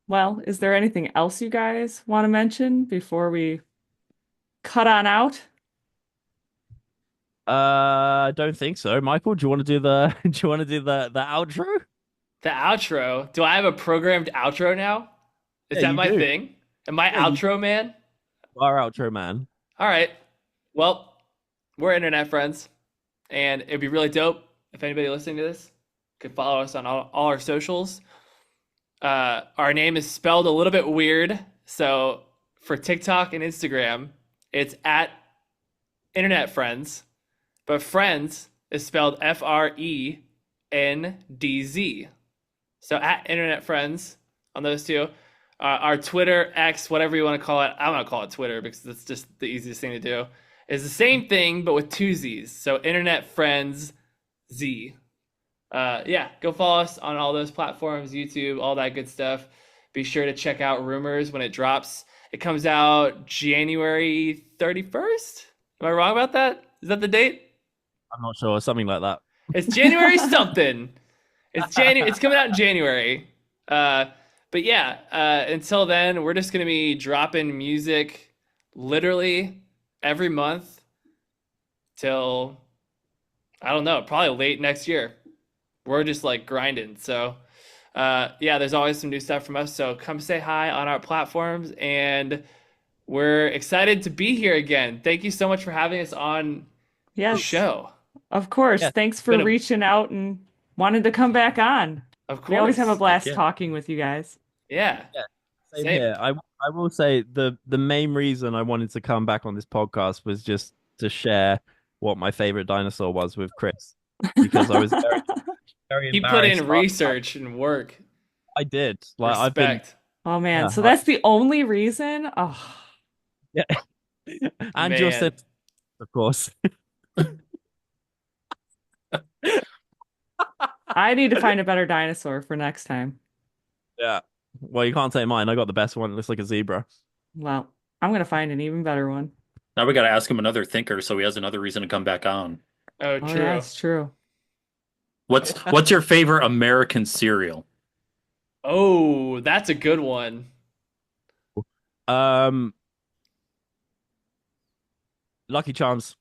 Well, is there anything else you guys want to mention before we cut on out? I don't think so. Michael, do you want to do the do you want to do the outro? The outro. Do I have a programmed outro now? Is Yeah, that you my do. thing? Am I Yeah, you outro man? are outro man. All right. Well, we're internet friends, and it'd be really dope if anybody listening to this could follow us on all our socials. Our name is spelled a little bit weird, so for TikTok and Instagram, it's at internet friends, but friends is spelled FRENDZ. So at internet friends on those two. Our Twitter, X, whatever you want to call it, I'm going to call it Twitter because that's just the easiest thing to do, is the same thing but with two Z's. So internet friends Z. Yeah, go follow us on all those platforms, YouTube, all that good stuff. Be sure to check out Rumors when it drops. It comes out January 31st. Am I wrong about that? Is that the date? I'm not sure, something like that. It's January something. It's coming out in January. But yeah, until then, we're just gonna be dropping music literally every month till I don't know, probably late next year. We're just like grinding. So yeah, there's always some new stuff from us. So come say hi on our platforms, and we're excited to be here again. Thank you so much for having us on the Yes, show. of course. Yeah. Thanks for Been a, reaching out and wanting to come back on. of We always have a course. Heck blast yeah. talking with you guys. Yeah. Yeah, same Same. here. I will say the main reason I wanted to come back on this podcast was just to share what my favorite dinosaur was with Chris because I was very He put embarrassed in last time. research and work. I did. Like I've been Respect. Oh man, yeah, so that's the only reason? Oh, yeah. And your Man. sister, of course. I need to find a better dinosaur for next time. Yeah. Well, you can't say mine. I got the best one. It looks like a zebra. Well, I'm gonna find an even better one. Now we got to ask him another thinker so he has another reason to come back on. Oh, Oh yeah, true. it's true. What's your favorite American cereal? Oh, that's a good one. Um, Lucky Charms.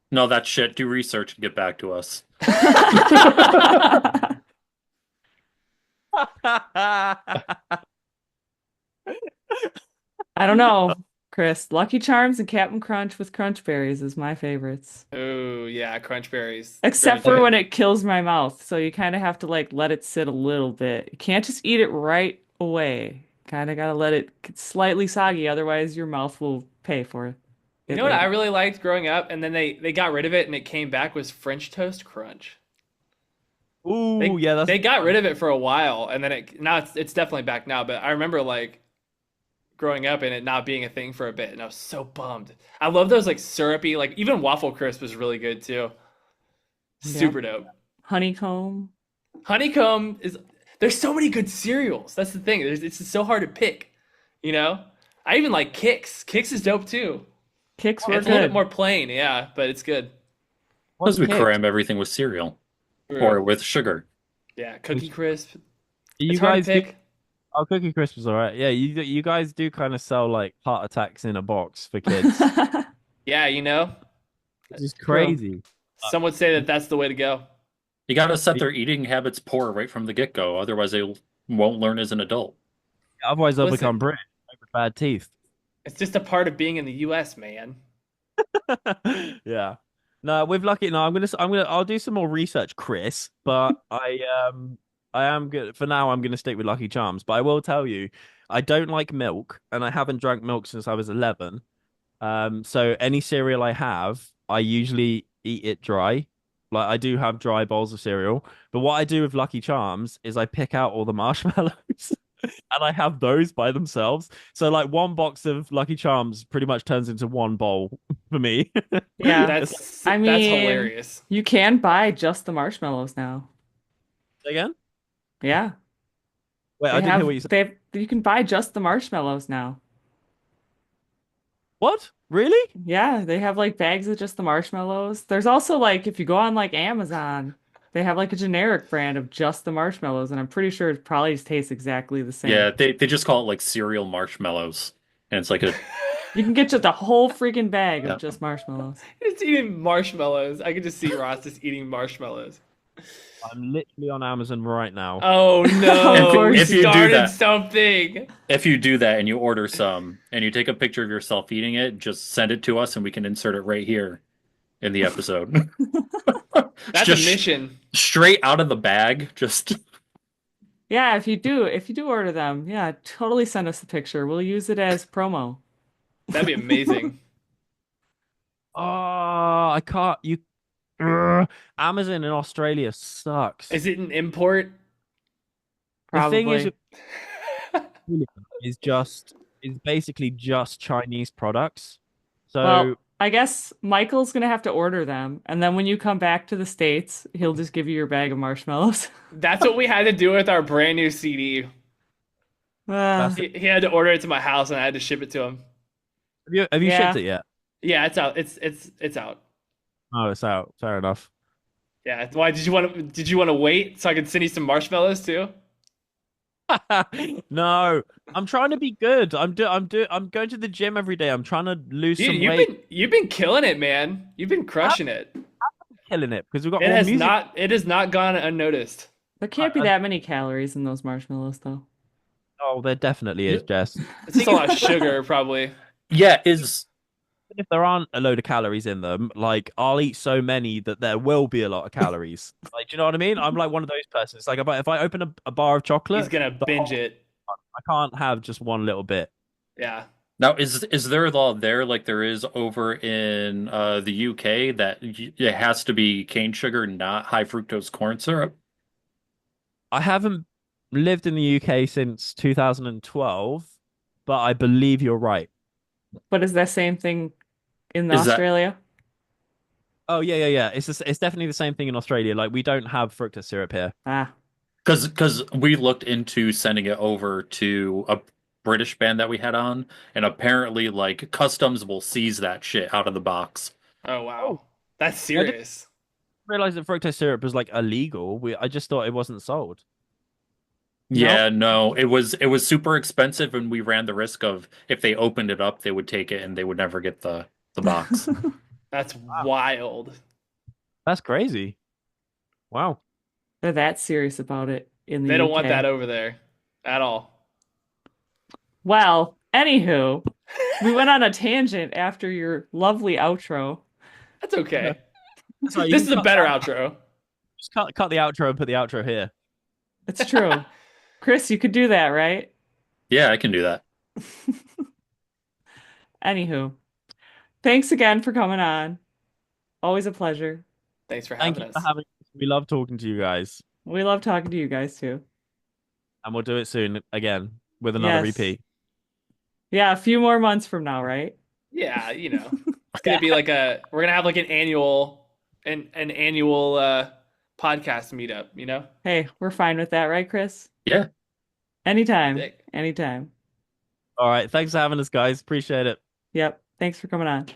No, that's shit. Do research and get back to us. I don't know, Chris. Lucky Charms and Captain Crunch with Crunch Berries is my favorites. Oh, yeah, crunch berries. Except Very for good. when it kills my mouth. So you kind of have to like let it sit a little bit. You can't just eat it right away. Kind of gotta let it get slightly soggy, otherwise your mouth will pay for You it know what I later. really liked growing up, and then they got rid of it, and it came back was French toast crunch. Ooh, yeah, that's They got rid of it for a while, and then now it's definitely back now. But I remember like growing up and it not being a thing for a bit, and I was so bummed. I love those like syrupy, like even waffle crisp was really good too. Yep. Super dope. Honeycomb. Honeycomb is there's so many good cereals. That's the thing. It's just so hard to pick. You know, I even like Kix. Kix is dope too. Kicks were It's a little bit good. more plain, yeah, but it's good. Because What's we kicked? cram everything with cereal True. or with sugar. Yeah, Cookie Crisp. It's You hard to guys do. pick. Oh, Cookie Crisp is all right. Yeah, you guys do kind of sell like heart attacks in a box for kids. Yeah, This is True. crazy. Uh, some would say that that's the way to go. You got to set their eating habits poor right from the get-go, otherwise they won't learn as an adult. Otherwise, they'll become Listen, British with bad teeth. it's just a part of being in the U.S., man. Yeah. No, with lucky. No, I'll do some more research, Chris. But I am good for now. I'm gonna stick with Lucky Charms. But I will tell you, I don't like milk, and I haven't drank milk since I was 11. So any cereal I have, I usually eat it dry. Like I do have dry bowls of cereal. But what I do with Lucky Charms is I pick out all the marshmallows. And I have those by themselves. So like one box of Lucky Charms pretty much turns into one bowl for me. Yeah. It's I That's mean, hilarious. you can buy just the marshmallows now. again. Yeah. Wait, I didn't hear what you said. You can buy just the marshmallows now. What? Really? Yeah, they have like bags of just the marshmallows. There's also like if you go on like Amazon, they have like a generic brand of just the marshmallows, and I'm pretty sure it probably just tastes exactly the same. Yeah, they just call it like cereal marshmallows. And it's like a You can get just a whole freaking bag of yeah. just marshmallows. It's eating marshmallows. I could just see Ross just eating marshmallows. I'm literally on Amazon right now. Oh Of no, we course. If you do started that, something. if you do that and you order some and you take a picture of yourself eating it, just send it to us and we can insert it right here in the episode. It's That's a just mission. straight out of the bag. Just Yeah, if you do order them, yeah, totally send us the picture. We'll use it as promo. That'd be amazing. Oh, I can't. Ugh. Amazon in Australia sucks. Is it an import? The thing is, Probably. is basically just Chinese products. Well, So I guess Michael's gonna have to order them, and then when you come back to the States, he'll just give you your bag of marshmallows. That's what we had to do with our brand new CD. Uh, That's He had to order it to my house, and I had to ship it to him. have you shipped yeah. it yet? Yeah, it's out. It's out. Oh, it's out. Fair enough. Yeah. Why did you want to wait so I could send you some marshmallows too? No, I'm trying to be good. I'm going to the gym every day. I'm trying to lose Dude, some weight. you've been killing it, man. You've been crushing it. Killing it because we've got more music. It has not gone unnoticed. There can't be that many calories in those marshmallows, though. Oh, there definitely is, Jess. It's just a lot of sugar, probably. yeah, is If there aren't a load of calories in them, like I'll eat so many that there will be a lot of calories. Like, do you know what I mean? I'm like one of those persons. It's like if I open a bar of He's chocolate, gonna binge it. I can't have just one little bit. Yeah. now is there a law there like there is over in the UK that it has to be cane sugar, not high fructose corn syrup? I haven't lived in the UK since 2012, but I believe you're right. But is that same thing in Is that Australia? Oh yeah. It's definitely the same thing in Australia. Like we don't have fructose syrup here. Ah, because we looked into sending it over to a British band that we had on, and apparently like customs will seize that shit out of the box. Oh wow. That's I didn't serious. realize that fructose syrup was like illegal. I just thought it wasn't sold. no. Yeah, no, it was super expensive, and we ran the risk of if they opened it up, they would take it and they would never get the box. That's Wow. wild. That's crazy. Wow. They're that serious about it in the They don't want UK. that over there at all. Well, anywho, we went on a tangent after your lovely outro. That's okay. That's right. This is a better outro. Just cut the outro and put the outro here. It's true. Chris, you could do that, right? Yeah, I can do that. Anywho, thanks again for coming on. Always a pleasure. Thanks for Thank having you for us. having us. We love talking to you guys. We love talking to you guys too. And we'll do it soon again with another Yes. EP. Yeah, a few more months from now, right? Yeah, it's gonna be like we're gonna have like an annual podcast meetup. Hey, we're fine with that, right, Chris? Yeah. Anytime. Sick. Anytime. All right. Thanks for having us, guys. Appreciate it. Yep. Thanks for coming on.